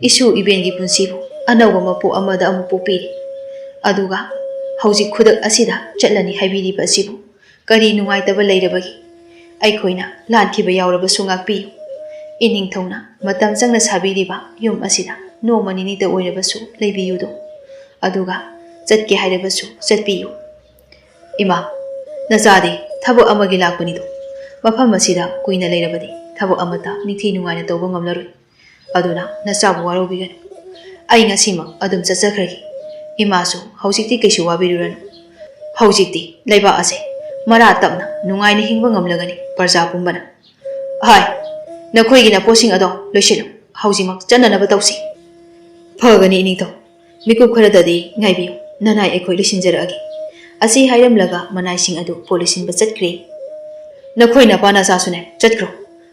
ꯏꯁꯨ ꯏꯕꯦꯟꯒꯤ ꯄꯨꯟꯁꯤꯕꯨ ꯑꯅꯧꯕ ꯃꯄꯣꯛ ꯑꯃꯗ ꯑꯃꯨꯛ ꯄꯣꯛꯄꯤꯔꯤ ꯑꯗꯨꯒ ꯍꯧꯖꯤꯛ ꯈꯨꯗꯛ ꯑꯁꯤꯗ ꯆꯠꯂꯅꯤ ꯍꯥꯏꯕꯤꯔꯤꯕ ꯑꯁꯤꯕꯨ ꯀꯔꯤ ꯅꯨꯡꯉꯥꯏꯇꯕ ꯂꯩꯔꯕꯒꯤ ꯑꯩꯈꯣꯏꯅ ꯂꯥꯟꯈꯤꯕ ꯌꯥꯎꯔꯕꯁꯨ ꯉꯥꯛꯄꯤꯌꯨ ꯏꯅꯤꯡꯊꯧꯅ ꯃꯇꯝ ꯆꯪꯅ ꯁꯥꯕꯤꯔꯤꯕ ꯌꯨꯝ ꯑꯁꯤꯗ ꯅꯣꯡꯃ ꯅꯤꯅꯤꯇ ꯑꯣꯏꯔꯕꯁꯨ ꯂꯩꯕꯤꯌꯨꯗꯣ ꯑꯗꯨꯒ ꯆꯠꯀꯦ ꯍꯥꯏꯔꯕꯁꯨ ꯆꯠꯄꯤꯌꯨ ꯏꯃꯥ ꯅꯆꯥꯗꯤ ꯊꯕꯛ ꯑꯃꯒꯤ ꯂꯥꯛꯄꯅꯤꯗꯣ ꯃꯐꯝ ꯑꯁꯤꯗ ꯀꯨꯏꯅ ꯂꯩꯔꯕꯗꯤ ꯊꯕꯛ ꯑꯃꯠꯇ ꯅꯤꯡꯊꯤ ꯅꯨꯡꯉꯥꯏꯅ ꯇꯧꯕ ꯉꯝꯂꯔꯣꯏ ꯑꯗꯨꯅ ꯅꯆꯥꯕꯨ ꯋꯥꯔꯧꯕꯤꯒꯅꯨ ꯑꯩ ꯉꯁꯤꯃꯛ ꯑꯗꯨꯝ ꯆꯠꯆꯈ꯭ꯔꯒꯦ ꯏꯃꯥꯁꯨ ꯍꯧꯖꯤꯛꯇꯤ ꯀꯩꯁꯨ ꯋꯥꯕꯤꯔꯨꯔꯅꯨ ꯍꯧꯖꯤꯛꯇꯤ ꯂꯩꯕꯥꯛ ꯑꯁꯦ ꯃꯔꯥ ꯇꯞꯅ ꯅꯨꯡꯉꯥꯏꯅ ꯍꯤꯡꯕ ꯉꯝꯂꯒꯅꯤ ꯄ꯭ꯔꯖꯥ ꯄꯨꯝꯕꯅ ꯍꯥꯏ ꯅꯈꯣꯏꯒꯤ ꯅꯄꯣꯠꯁꯤꯡ ꯑꯗꯣ ꯂꯣꯏꯁꯤꯜꯂꯨ ꯍꯧꯖꯤꯛꯃꯛ ꯆꯠꯅꯅꯕ ꯇꯧꯁꯤ ꯐꯒꯅꯤ ꯏꯅꯤꯡꯊꯧ ꯃꯤꯀꯨꯞ ꯈꯔꯗꯗꯤ ꯉꯥꯏꯕꯤꯌꯨ ꯅꯅꯥꯏ ꯑꯩꯈꯣꯏ ꯂꯣꯏꯁꯤꯟꯖꯔꯛꯑꯒꯦ ꯑꯁꯤ ꯍꯥꯏꯔꯝꯂꯒ ꯃꯅꯥꯏꯁꯤꯡ ꯑꯗꯨ ꯄꯣꯠ ꯂꯣꯏꯁꯤꯟꯕ ꯆꯠꯈ꯭ꯔꯦ ꯅꯈꯣꯏ ꯅꯄꯥ ꯅꯆꯥꯁꯨꯅꯦ ꯆꯠꯈ꯭ꯔꯣ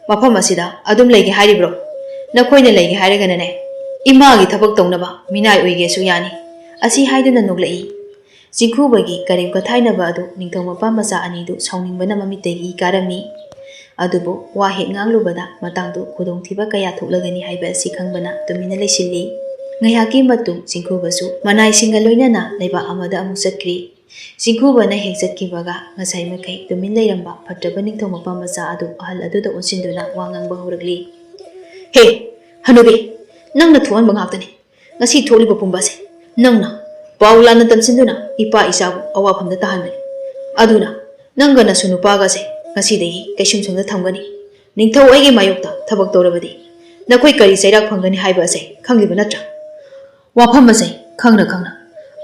ꯃꯐꯝ ꯑꯁꯤꯗ ꯑꯗꯨꯝ ꯂꯩꯒꯦ ꯍꯥꯏꯔꯤꯕ꯭ꯔꯣ ꯅꯈꯣꯏꯅ ꯂꯩꯒꯦ ꯍꯥꯏꯔꯒꯅꯅꯦ ꯏꯃꯥꯒꯤ ꯊꯕꯛ ꯇꯧꯅꯕ ꯃꯤꯅꯥꯏ ꯑꯣꯏꯒꯦꯁꯨ ꯌꯥꯅꯤ ꯑꯁꯤ ꯍꯥꯏꯗꯨꯅ ꯅꯣꯛꯂꯛꯏ ꯆꯤꯡꯈꯨꯕꯒꯤ ꯀꯔꯦꯝ ꯀꯊꯥꯏꯅꯕ ꯑꯗꯨ ꯅꯤꯡꯊꯧ ꯃꯄꯥ ꯃꯆꯥ ꯑꯅꯤꯗꯨ ꯁꯥꯎꯅꯤꯡꯕꯅ ꯃꯃꯤꯠꯇꯒꯤ ꯀꯥꯔꯝꯃꯤ ꯑꯗꯨꯕꯨ ꯋꯥ ꯍꯦꯛ ꯉꯥꯡꯂꯨꯕꯗ ꯃꯇꯥꯡꯗꯨ ꯈꯨꯗꯣꯡꯊꯤꯕ ꯀꯌꯥ ꯊꯣꯛꯂꯒꯅꯤ ꯍꯥꯏꯕ ꯑꯁꯤ ꯈꯪꯕꯅ ꯇꯨꯃꯤꯟꯅ ꯂꯩꯁꯤꯜꯂꯤ ꯉꯥꯏꯍꯥꯛꯀꯤ ꯃꯇꯨꯡ ꯆꯤꯡꯈꯨꯕꯁꯨ ꯃꯅꯥꯏꯁꯤꯡꯒ ꯂꯣꯏꯅꯅ ꯂꯩꯕꯥꯛ ꯑꯃꯗ ꯑꯃꯨꯛ ꯆꯠꯈ꯭ꯔꯤ ꯆꯤꯡꯈꯨꯕꯅ ꯍꯦꯛ ꯆꯠꯈꯤꯕꯒ ꯉꯁꯥꯏ ꯃꯈꯩ ꯇꯨꯃꯤꯟ ꯂꯩꯔꯝꯕ ꯐꯠꯇ꯭ꯔꯕ ꯅꯤꯡꯊꯧ ꯃꯄꯥ ꯃꯆꯥ ꯑꯗꯨ ꯑꯍꯜ ꯑꯗꯨꯗ ꯑꯣꯟꯁꯤꯟꯗꯨꯅ ꯋꯥ ꯉꯥꯡꯕ ꯍꯧꯔꯛꯂꯤ ꯍꯦ ꯍꯅꯨꯕꯤ ꯅꯪꯅ ꯊꯣꯛꯍꯟꯕ ꯉꯥꯛꯇꯅꯤ ꯉꯁꯤ ꯊꯣꯛꯂꯤꯕ ꯄꯨꯝꯕꯁꯦ ꯅꯪꯅ ꯄꯥꯎ ꯂꯥꯟꯅ ꯇꯝꯁꯤꯟꯗꯨꯅ ꯏꯄꯥ ꯏꯆꯥꯕꯨ ꯑꯋꯥꯐꯝꯗ ꯇꯥꯍꯟꯕꯅꯤ ꯑꯗꯨꯅ ꯅꯪꯒ ꯅꯁꯨ ꯅꯨꯄꯥꯒꯁꯦ ꯉꯁꯤꯗꯒꯤ ꯀꯩꯁꯨꯝꯁꯪꯗ ꯊꯝꯒꯅꯤ ꯅꯤꯡꯊꯧ ꯑꯩꯒꯤ ꯃꯥꯌꯣꯛꯇ ꯊꯕꯛ ꯇꯧꯔꯕꯗꯤ ꯅꯈꯣꯏ ꯀꯔꯤ ꯆꯩꯔꯥꯛ ꯐꯪꯒꯅꯤ ꯍꯥꯏꯕ ꯑꯁꯦ ꯈꯪꯂꯤꯕ ꯅꯠꯇ꯭ꯔꯥ ꯋꯥꯐꯝ ꯑꯁꯦ ꯈꯪꯅ ꯈꯪꯅ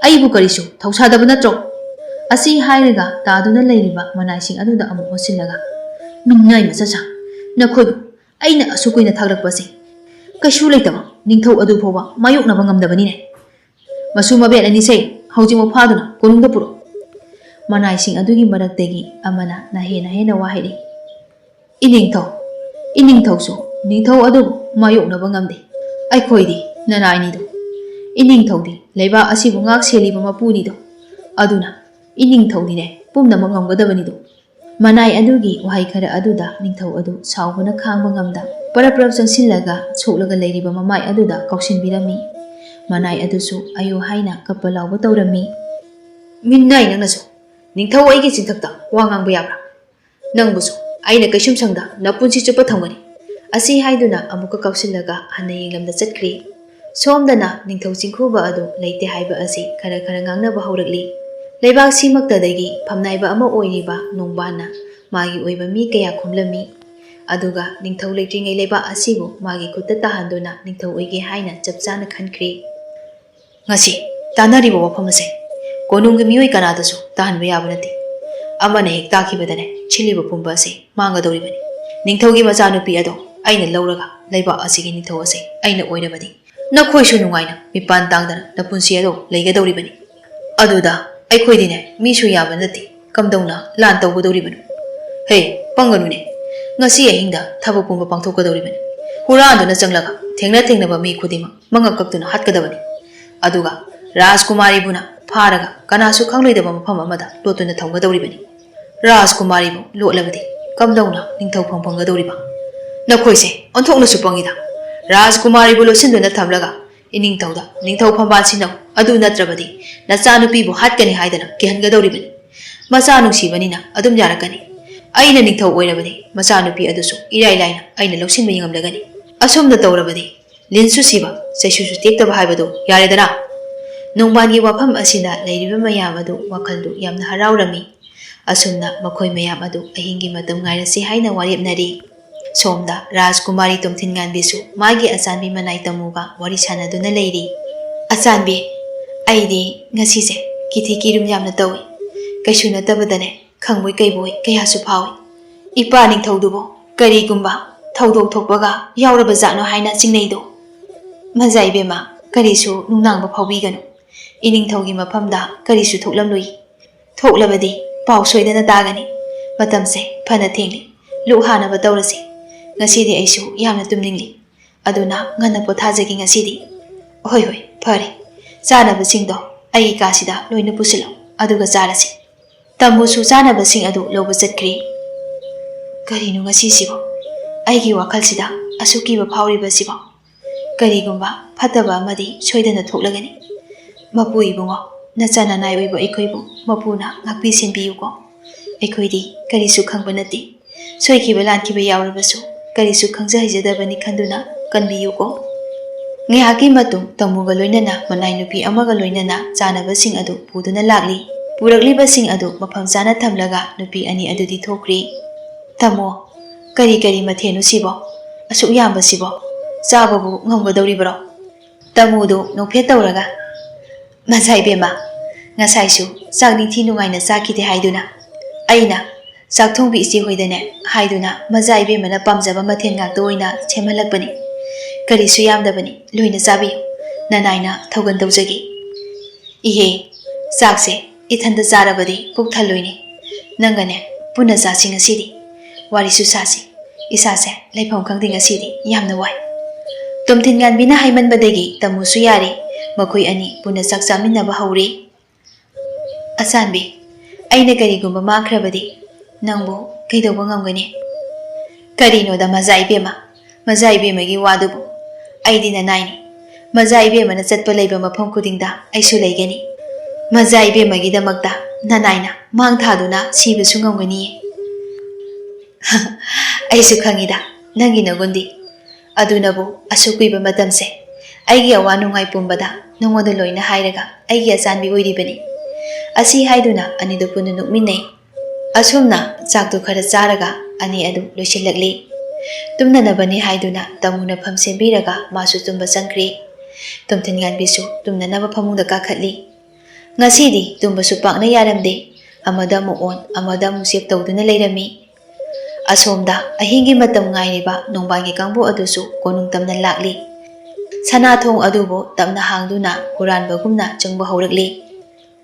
ꯑꯩꯕꯨ ꯀꯔꯤꯁꯨ ꯊꯧꯁꯥꯗꯕ ꯅꯠꯇ꯭ꯔꯣ ꯑꯁꯤ ꯍꯥꯏꯔꯒ ꯇꯥꯗꯨꯅ ꯂꯩꯔꯤꯕ ꯃꯅꯥꯏꯁꯤꯡ ꯑꯗꯨꯗ ꯑꯃꯨꯛ ꯑꯣꯟꯁꯤꯜꯂꯒ ꯃꯤꯅꯥꯏ ꯃꯆꯥꯁꯥ ꯅꯈꯣꯏꯕꯨ ꯑꯩꯅ ꯑꯁꯨꯛ ꯀꯨꯏꯅ ꯊꯥꯒꯠꯂꯛꯄꯁꯦ ꯀꯩꯁꯨ ꯂꯩꯇꯕ ꯅꯤꯡꯊꯧ ꯑꯗꯨ ꯐꯥꯎꯕ ꯃꯥꯌꯣꯛꯅꯕ ꯉꯝꯗꯕꯅꯤꯅꯦ ꯃꯁꯨ ꯃꯕꯦꯠ ꯑꯅꯤꯁꯦ ꯍꯧꯖꯤꯛꯃꯛ ꯐꯥꯗꯨꯅ ꯀꯣꯅꯨꯡꯗ ꯄꯨꯔꯛꯎ ꯃꯅꯥꯏꯁꯤꯡ ꯑꯗꯨꯒꯤ ꯃꯔꯛꯇꯒꯤ ꯑꯃꯅ ꯍꯦꯟꯅ ꯋꯥ ꯍꯥꯏꯔꯛꯏ ꯏꯅꯤꯡꯊꯧꯁꯨ ꯅꯤꯡꯊꯧ ꯑꯗꯨꯕꯨ ꯃꯥꯌꯣꯛꯅꯕ ꯉꯝꯗꯦ ꯑꯩꯈꯣꯏꯗꯤ ꯅꯅꯥꯏꯅꯤꯗꯣ ꯏꯅꯤꯡꯊꯧꯗꯤ ꯂꯩꯕꯥꯛ ꯑꯁꯤꯕꯨ ꯉꯥꯛ ꯁꯦꯜꯂꯤꯕ ꯃꯄꯨꯅꯤꯗꯣ ꯑꯗꯨꯅ ꯏꯅꯤꯡꯊꯧꯗꯤꯅꯦ ꯄꯨꯝꯅꯃꯛ ꯉꯝꯒꯗꯕꯅꯤꯗꯣ ꯃꯅꯥꯏ ꯑꯗꯨꯒꯤ ꯋꯥꯍꯩ ꯈꯔ ꯑꯗꯨꯗ ꯅꯤꯡꯊꯧ ꯑꯗꯨ ꯁꯥꯎꯕꯅ ꯈꯥꯡꯕ ꯉꯝꯗ ꯄꯔꯞ ꯆꯪꯁꯤꯜꯂꯒ ꯁꯣꯛꯂꯒ ꯂꯩꯔꯤꯕ ꯃꯃꯥꯏ ꯑꯗꯨꯗ ꯀꯥꯎꯁꯤꯟꯕꯤꯔꯝꯃꯤ ꯃꯅꯥꯏ ꯑꯗꯨꯁꯨ ꯑꯌꯣ ꯍꯥꯏꯅ ꯀꯞꯄ ꯂꯥꯎꯕ ꯇꯧꯔꯝꯃꯤ ꯃꯤꯅꯥꯏ ꯅꯪꯅꯁꯨ ꯅꯤꯡꯊꯧ ꯑꯩꯒꯤ ꯆꯤꯟꯊꯛꯇ ꯋꯥ ꯉꯥꯡꯕ ꯌꯥꯕ꯭ꯔꯥ ꯅꯪꯕꯨꯁꯨ ꯑꯩꯅ ꯀꯩꯁꯨꯝꯁꯪꯗ ꯅꯄꯨꯟꯁꯤ ꯆꯨꯞꯄ ꯊꯝꯒꯅꯤ ꯑꯁꯤ ꯍꯥꯏꯗꯨꯅ ꯑꯃꯨꯛꯀ ꯀꯥꯎꯁꯤꯜꯂꯒ ꯍꯟꯅ ꯌꯦꯡꯂꯝꯗ ꯆꯠꯈ꯭ꯔꯤ ꯁꯣꯝꯗꯅ ꯅꯤꯡꯊꯧ ꯆꯤꯡꯈꯨꯕ ꯑꯗꯨ ꯂꯩꯇꯦ ꯍꯥꯏꯕ ꯑꯁꯤ ꯈꯔ ꯉꯥꯡꯅꯕ ꯍꯧꯔꯛꯂꯤ ꯂꯩꯕꯥꯛꯁꯤꯃꯛꯇꯗꯒꯤ ꯐꯝꯅꯥꯏꯕ ꯑꯃ ꯑꯣꯏꯔꯤꯕ ꯅꯣꯡꯕꯥꯟꯅ ꯃꯥꯒꯤ ꯑꯣꯏꯕ ꯃꯤ ꯀꯌꯥ ꯈꯣꯝꯂꯝꯃꯤ ꯑꯗꯨꯒ ꯅꯤꯡꯊꯧ ꯂꯩꯇ꯭ꯔꯤꯉꯩ ꯂꯩꯕꯥꯛ ꯑꯁꯤꯕꯨ ꯃꯥꯒꯤ ꯈꯨꯠꯇ ꯇꯥꯍꯟꯗꯨꯅ ꯅꯤꯡꯊꯧ ꯑꯣꯏꯒꯦ ꯍꯥꯏꯅ ꯆꯞ ꯆꯥꯅ ꯈꯟꯈ꯭ꯔꯤ ꯉꯁꯤ ꯇꯥꯟꯅꯔꯤꯕ ꯋꯥꯐꯝ ꯑꯁꯦ ꯀꯣꯅꯨꯡꯒꯤ ꯃꯤꯑꯣꯏ ꯀꯅꯥꯗꯁꯨ ꯇꯥꯍꯟꯕ ꯌꯥꯕ ꯅꯠꯇꯦ ꯑꯃꯅ ꯍꯦꯛ ꯇꯥꯈꯤꯕꯗꯅꯦ ꯁꯤꯜꯂꯤꯕ ꯄꯨꯝꯕ ꯑꯁꯦ ꯃꯥꯡꯒꯗꯧꯔꯤꯕꯅꯤ ꯅꯤꯡꯊꯧꯒꯤ ꯃꯆꯥꯅꯨꯄꯤ ꯑꯗꯣ ꯑꯩꯅ ꯂꯧꯔꯒ ꯂꯩꯕꯥꯛ ꯑꯁꯤꯒꯤ ꯅꯤꯡꯊꯧ ꯑꯁꯦ ꯑꯩꯅ ꯑꯣꯏꯔꯕꯗꯤ ꯅꯈꯣꯏꯁꯨ ꯅꯨꯡꯉꯥꯏꯅ ꯃꯤꯄꯥꯟ ꯇꯥꯡꯗꯅ ꯅꯄꯨꯟꯁꯤ ꯑꯗꯣ ꯂꯩꯒꯗꯧꯔꯤꯕꯅꯤ ꯑꯗꯨꯗ ꯑꯩꯈꯣꯏꯗꯤꯅꯦ ꯃꯤꯁꯨ ꯌꯥꯝꯕ ꯅꯠꯇꯦ ꯀꯝꯗꯧꯅ ꯂꯥꯟ ꯇꯧꯒꯗꯧꯔꯤꯕꯅꯣ ꯍꯦ ꯄꯪꯒꯅꯨꯅꯦ ꯉꯁꯤ ꯑꯍꯤꯡꯗ ꯊꯕꯛ ꯄꯨꯝꯕ ꯄꯥꯡꯊꯣꯛꯀꯗꯧꯔꯤꯕꯅꯤ ꯍꯨꯔꯥꯟꯗꯨꯅ ꯆꯪꯂꯒ ꯊꯦꯡꯅꯕ ꯃꯤ ꯈꯨꯗꯤꯡꯃꯛ ꯃꯉꯛ ꯀꯛꯇꯨꯅ ꯍꯥꯠꯀꯗꯕꯅꯤ ꯑꯗꯨꯒ ꯔꯥꯖꯀꯨꯃꯥꯔꯤꯕꯨꯅ ꯐꯥꯔꯒ ꯀꯅꯥꯁꯨ ꯈꯪꯂꯣꯏꯗꯕ ꯃꯐꯝ ꯑꯃꯗ ꯂꯣꯠꯇꯨꯅ ꯊꯝꯒꯗꯧꯔꯤꯕꯅꯤ ꯔꯥꯖꯀꯨꯃꯥꯔꯤꯕꯨ ꯂꯣꯠꯂꯕꯗꯤ ꯀꯝꯗꯧꯅ ꯅꯤꯡꯊꯧꯐꯝ ꯐꯪꯒꯗꯧꯔꯤꯕ ꯅꯈꯣꯏꯁꯦ ꯑꯣꯟꯊꯣꯛꯅꯁꯨ ꯄꯪꯉꯤꯗ ꯔꯥꯖꯀꯨꯃꯥꯔꯤꯕꯨ ꯂꯣꯠꯁꯤꯟꯗꯨꯅ ꯊꯝꯂꯒ ꯏꯅꯤꯡꯊꯧꯗ ꯅꯤꯡꯊꯧ ꯐꯝꯕꯥꯜ ꯁꯤꯟꯅꯧ ꯑꯗꯨ ꯅꯠꯇ꯭ꯔꯕꯗꯤ ꯅꯆꯥꯅꯨꯄꯤꯕꯨ ꯍꯥꯠꯀꯅꯤ ꯍꯥꯏꯗꯅ ꯀꯤꯍꯟꯒꯗꯧꯔꯤꯕꯅꯤ ꯃꯆꯥ ꯅꯨꯡꯁꯤꯕꯅꯤna ꯑꯗꯨꯝ ꯌꯥꯔꯛꯀꯅꯤ ꯑꯩꯅ ꯅꯤꯡꯊꯧ ꯑꯣꯏꯔꯕꯗꯤ ꯃꯆꯥꯅꯨꯄꯤ ꯑꯗꯨꯁꯨ ꯏꯔꯥꯏ ꯂꯥꯏꯅ ꯑꯩꯅ ꯂꯧꯁꯤꯟꯕ ꯉꯝꯂꯒꯅꯤ ꯑꯁꯨꯝꯅ ꯇꯧꯔꯕꯗꯤ ꯂꯤꯟꯁꯨ ꯁꯤꯕ ꯆꯩꯁꯨꯁꯨ ꯇꯦꯛꯇꯕ ꯍꯥꯏꯕꯗꯨ ꯌꯥꯔꯦꯗꯅ ꯅꯣꯡꯕꯥꯟꯒꯤ ꯋꯥꯐꯝ ꯑꯁꯤꯗ ꯂꯩꯔꯤꯕ ꯃꯌꯥꯝ ꯑꯗꯨ ꯋꯥꯈꯜꯗꯨ ꯌꯥꯝꯅ ꯍꯔꯥꯎꯔꯝꯃꯤ ꯑꯁꯨꯝꯅ ꯃꯈꯣꯏ ꯃꯌꯥꯝ ꯑꯗꯨ ꯑꯍꯤꯡꯒꯤ ꯃꯇꯝ ꯉꯥꯏꯔꯁꯤ ꯍꯥꯏꯅ ꯋꯥꯔꯦꯞꯅꯔꯤ ꯁꯣꯝꯗ ꯔꯥꯖꯀꯨꯃꯥꯔꯤ ꯇꯣꯝꯊꯤꯟꯉꯥꯟꯕꯤꯁꯨ ꯃꯥꯒꯤ ꯑꯆꯥꯟꯕꯤ ꯃꯅꯥꯏ ꯇꯝꯃꯨꯒ ꯋꯥꯔꯤ ꯁꯥꯟꯅꯗꯨꯅ ꯂꯩꯔꯤ ꯑꯆꯥꯟꯕꯤ ꯑꯩꯗꯤ ꯉꯁꯤꯁꯦ ꯀꯤꯊꯤ ꯀꯤꯔꯨꯝ ꯌꯥꯝꯅ ꯇꯧꯏ ꯀꯩꯁꯨ ꯅꯠꯇꯕꯗꯅꯦ ꯈꯪꯕꯣꯏ ꯀꯩꯕꯣꯏ ꯀꯌꯥꯁꯨ ꯐꯥꯎꯏ ꯏꯄꯥ ꯅꯤꯡꯊꯧꯗꯨꯕꯨ ꯀꯔꯤꯒꯨꯝꯕ ꯊꯧꯗꯣꯛ ꯊꯣꯛꯄꯒ ꯌꯥꯎꯔꯕ ꯖꯥꯠꯅꯣ ꯍꯥꯏꯅ ꯆꯤꯡꯅꯩꯗꯣ ꯃꯖꯥ ꯏꯕꯦꯝꯃ ꯀꯔꯤꯁꯨ ꯅꯨꯡꯅꯥꯡꯕ ꯐꯥꯎꯕꯤꯒꯅꯨ ꯏꯅꯤꯡꯊꯧꯒꯤ ꯃꯐꯝꯗ ꯀꯔꯤꯁꯨ ꯊꯣꯛꯂꯝꯂꯣꯏ ꯊꯣꯛꯂꯕꯗꯤ ꯄꯥꯎ ꯁꯣꯏꯗꯅ ꯇꯥꯒꯅꯤ ꯃꯇꯝꯁꯦ ꯐꯅ ꯊꯦꯡꯂꯤ ꯂꯨꯛ ꯍꯥꯅꯕ ꯇꯧꯔꯁꯤ ꯉꯁꯤꯗꯤ ꯑꯩꯁꯨ ꯌꯥꯝꯅ ꯇꯨꯝꯅꯤꯡꯂꯤ ꯑꯗꯨꯅ ꯉꯟꯅ ꯄꯣꯊꯥꯖꯒꯦ ꯉꯁꯤꯗꯤ ꯍꯣꯏ ꯍꯣꯏ ꯐꯔꯦ ꯆꯥꯅꯕꯁꯤꯡꯗꯣ ꯑꯩꯒꯤ ꯀꯥꯁꯤꯗ ꯂꯣꯏꯅ ꯄꯨꯁꯤꯜꯂꯣ ꯑꯗꯨꯒ ꯆꯥꯔꯁꯤ ꯇꯝꯃꯨꯁꯨ ꯆꯥꯅꯕꯁꯤꯡ ꯑꯗꯨ ꯂꯧꯕ ꯆꯠꯈ꯭ꯔꯤ ꯀꯔꯤꯅꯣ ꯉꯁꯤꯁꯤꯕꯣ ꯑꯩꯒꯤ ꯋꯥꯈꯜꯁꯤꯗ ꯑꯁꯨꯛ ꯀꯤꯕ ꯐꯥꯎꯔꯤꯕꯁꯤꯕꯣ ꯀꯔꯤꯒꯨꯝꯕ ꯐꯠꯇꯕ ꯑꯃꯗꯤ ꯁꯣꯏꯗꯅ ꯊꯣꯛꯂꯒꯅꯤ ꯃꯄꯨ ꯏꯕꯨꯡꯉꯣ ꯅꯆꯥ ꯅꯅꯥꯏ ꯑꯣꯏꯕ ꯑꯩꯈꯣꯏꯕꯨ ꯃꯄꯨꯅ ꯉꯥꯛꯄꯤ ꯁꯦꯟꯕꯤꯌꯨꯀꯣ ꯑꯩꯈꯣꯏꯗꯤ ꯀꯔꯤꯁꯨ ꯈꯪꯕ ꯅꯠꯇꯦ ꯁꯣꯏꯈꯤꯕ ꯂꯥꯟꯈꯤꯕ ꯌꯥꯎꯔꯕꯁꯨ ꯀꯔꯤꯁꯨ ꯈꯪꯖ ꯍꯩꯖꯗꯕꯅꯤ ꯈꯟꯗꯨꯅ ꯀꯟꯕꯤꯌꯨꯀꯣ ꯉꯥꯏꯍꯥꯛꯀꯤ ꯃꯇꯨꯡ ꯇꯝꯃꯨꯒ ꯂꯣꯏꯅꯅ ꯃꯅꯥꯏ ꯅꯨꯄꯤ ꯑꯃꯒ ꯂꯣꯏꯅꯅ ꯆꯥꯅꯕꯁꯤꯡ ꯑꯗꯨ ꯄꯨꯗꯨꯅ ꯂꯥꯛꯂꯤ ꯄꯨꯔꯛꯂꯤꯕꯁꯤꯡ ꯑꯗꯨ ꯃꯐꯝ ꯆꯥꯅ ꯊꯝꯂꯒ ꯅꯨꯄꯤ ꯑꯅꯤ ꯑꯗꯨꯗꯤ ꯊꯣꯛꯈ꯭ꯔꯤ ꯇꯝꯃꯣ ꯀꯔꯤ ꯀꯔꯤ ꯃꯊꯦꯜꯅꯣ ꯁꯤꯕꯣ ꯑꯁꯨꯛ ꯌꯥꯝꯕꯁꯤꯕꯣ ꯆꯥꯕꯕꯨ ꯉꯝꯒꯗꯧꯔꯤꯕ꯭ꯔꯣ ꯇꯝꯃꯨꯗꯨ ꯅꯣꯛꯐꯦꯠ ꯇꯧꯔꯒ ꯃꯖꯥ ꯏꯕꯦꯝꯃ ꯉꯁꯥꯏꯁꯨ ꯆꯥꯛ ꯅꯤꯡꯊꯤ ꯅꯨꯡꯉꯥꯏꯅ ꯆꯥꯈꯤꯗꯦ ꯍꯥꯏꯗꯨꯅ ꯑꯩꯅ ꯆꯥꯛ ꯊꯣꯡꯕꯤ ꯏꯆꯦ ꯍꯣꯏꯗꯅꯦ ꯍꯥꯏꯗꯨꯅ ꯃꯖꯥ ꯏꯕꯦꯝꯃꯅ ꯄꯥꯝꯖꯕ ꯃꯊꯦꯜ ꯉꯥꯛꯇ ꯑꯣꯏꯅ ꯁꯦꯝꯍꯜꯂꯛꯄꯅꯤ ꯀꯔꯤꯁꯨ ꯌꯥꯝꯗꯕꯅꯤ ꯂꯣꯏꯅ ꯆꯥꯕꯤꯌꯨ ꯅꯅꯥꯏꯅ ꯊꯧꯒꯟ ꯇꯧꯖꯒꯦ ꯏꯍꯦ ꯆꯥꯛꯁꯦ ꯏꯊꯟꯇ ꯆꯥꯔꯕꯗꯤ ꯄꯨꯛ ꯊꯜꯂꯣꯏꯅꯦ ꯅꯪꯒꯅꯦ ꯄꯨꯟꯅ ꯆꯥꯁꯤ ꯉꯁꯤꯗꯤ ꯋꯥꯔꯤꯁꯨ ꯁꯥꯁꯤ ꯏꯁꯥꯁꯦ ꯂꯩꯐꯝ ꯈꯪꯗꯦ ꯉꯁꯤꯗꯤ ꯌꯥꯝꯅ ꯋꯥꯏ ꯇꯣꯝꯊꯤꯟꯉꯥꯟꯕꯤꯅ ꯍꯥꯏꯃꯟꯕꯗꯒꯤ ꯇꯝꯃꯨꯁꯨ ꯌꯥꯔꯦ ꯃꯈꯣꯏ ꯑꯅꯤ ꯄꯨꯟꯅ ꯆꯥꯛ ꯆꯥꯃꯤꯟꯅꯕ ꯍꯧꯔꯤ ꯑꯆꯥꯟꯕꯤ ꯑꯩꯅ ꯀꯔꯤꯒꯨꯝꯕ ꯃꯥꯡꯈ꯭ꯔꯕꯗꯤ ꯅꯪꯕꯨ ꯀꯩꯗꯧꯕ ꯉꯝꯒꯅꯤ ꯀꯔꯤꯅꯣꯗ ꯃꯖꯥ ꯏꯕꯦꯝꯃ ꯃꯖꯥ ꯏꯕꯦꯝꯃꯒꯤ ꯋꯥꯗꯨꯕꯨ ꯑꯩꯗꯤ ꯅꯅꯥꯏꯅꯤ ꯃꯖꯥ ꯏꯕꯦꯝꯃꯅ ꯆꯠꯄ ꯂꯩꯕ ꯃꯐꯝ ꯈꯨꯗꯤꯡꯗ ꯑꯩꯁꯨ ꯂꯩꯒꯅꯤ ꯃꯖꯥ ꯏꯕꯦꯝꯃꯒꯤꯗꯃꯛꯇ ꯅꯅꯥꯏꯅ ꯃꯥꯡ ꯊꯥꯗꯨꯅ ꯁꯤꯕꯁꯨ ꯉꯝꯒꯅꯤꯌꯦ ꯑꯩꯁꯨ ꯈꯪꯉꯤꯗ ꯅꯪꯒꯤ ꯅꯒꯨꯟꯗꯤ ꯑꯗꯨꯅꯕꯨ ꯑꯁꯨꯛ ꯀꯨꯏꯕ ꯃꯇꯝꯁꯦ ꯑꯩꯒꯤ ꯑꯋꯥ ꯅꯨꯡꯉꯥꯏ ꯄꯨꯝꯕꯗ ꯅꯉꯣꯟꯗ ꯂꯣꯏꯅ ꯍꯥꯏꯔꯒ ꯑꯩꯒꯤ ꯑꯆꯥꯟꯕꯤ ꯑꯣꯏꯔꯤꯕꯅꯤ ꯑꯁꯤ ꯍꯥꯏꯗꯨꯅ ꯑꯅꯤꯗꯨ ꯄꯨꯟꯅ ꯅꯣꯛꯃꯤꯟꯅꯩ ꯑꯁꯨꯝꯅ ꯆꯥꯛꯇꯨ ꯈꯔ ꯆꯥꯔꯒ ꯑꯅꯤ ꯑꯗꯨ ꯂꯣꯏꯁꯤꯜꯂꯛꯂꯤ ꯇꯨꯝꯅꯅꯕꯅꯤ ꯍꯥꯏꯗꯨꯅ ꯇꯝꯃꯨꯅ ꯐꯝ ꯁꯦꯝꯕꯤꯔꯒ マꯁꯨ ꯇꯨꯝꯕ ꯆꯪꯈ꯭ꯔꯤ ꯇꯣꯝꯊꯤꯟꯉꯥꯟꯕꯤꯁꯨ ꯇꯨꯝꯅꯅꯕ ꯐꯃꯨꯡꯗ ꯀꯥꯈꯠꯂꯤ ꯉꯁꯤꯗꯤ ꯇꯨꯝꯕꯁꯨ ꯄꯥꯛꯅ ꯌꯥꯔꯝꯗꯦ ꯑꯃꯗ ꯑꯃꯨꯛ ꯑꯣꯟ ꯑꯃꯗ ꯑꯃꯨꯛ ꯆꯦꯞ ꯇꯧꯗꯨꯅ ꯂꯩꯔꯝꯃꯤ ꯑꯁꯣꯝꯗ ꯑꯍꯤꯡꯒꯤ ꯃꯇꯝ ꯉꯥꯏꯔꯤꯕ ꯅꯣꯡꯕꯥꯟꯒꯤ ꯀꯥꯡꯕꯨ ꯑꯗꯨꯁꯨ ꯀꯣꯅꯨꯡ ꯇꯝꯅ ꯂꯥꯛꯂꯤ ꯁꯅꯥꯊꯣꯡ ꯑꯗꯨꯕꯨ ꯇꯞꯅ ꯍꯥꯡꯗꯨꯅ ꯍꯨꯔꯥꯟꯕꯒꯨꯝꯅ ꯆꯪꯕ ꯍꯧꯔꯛꯂꯤ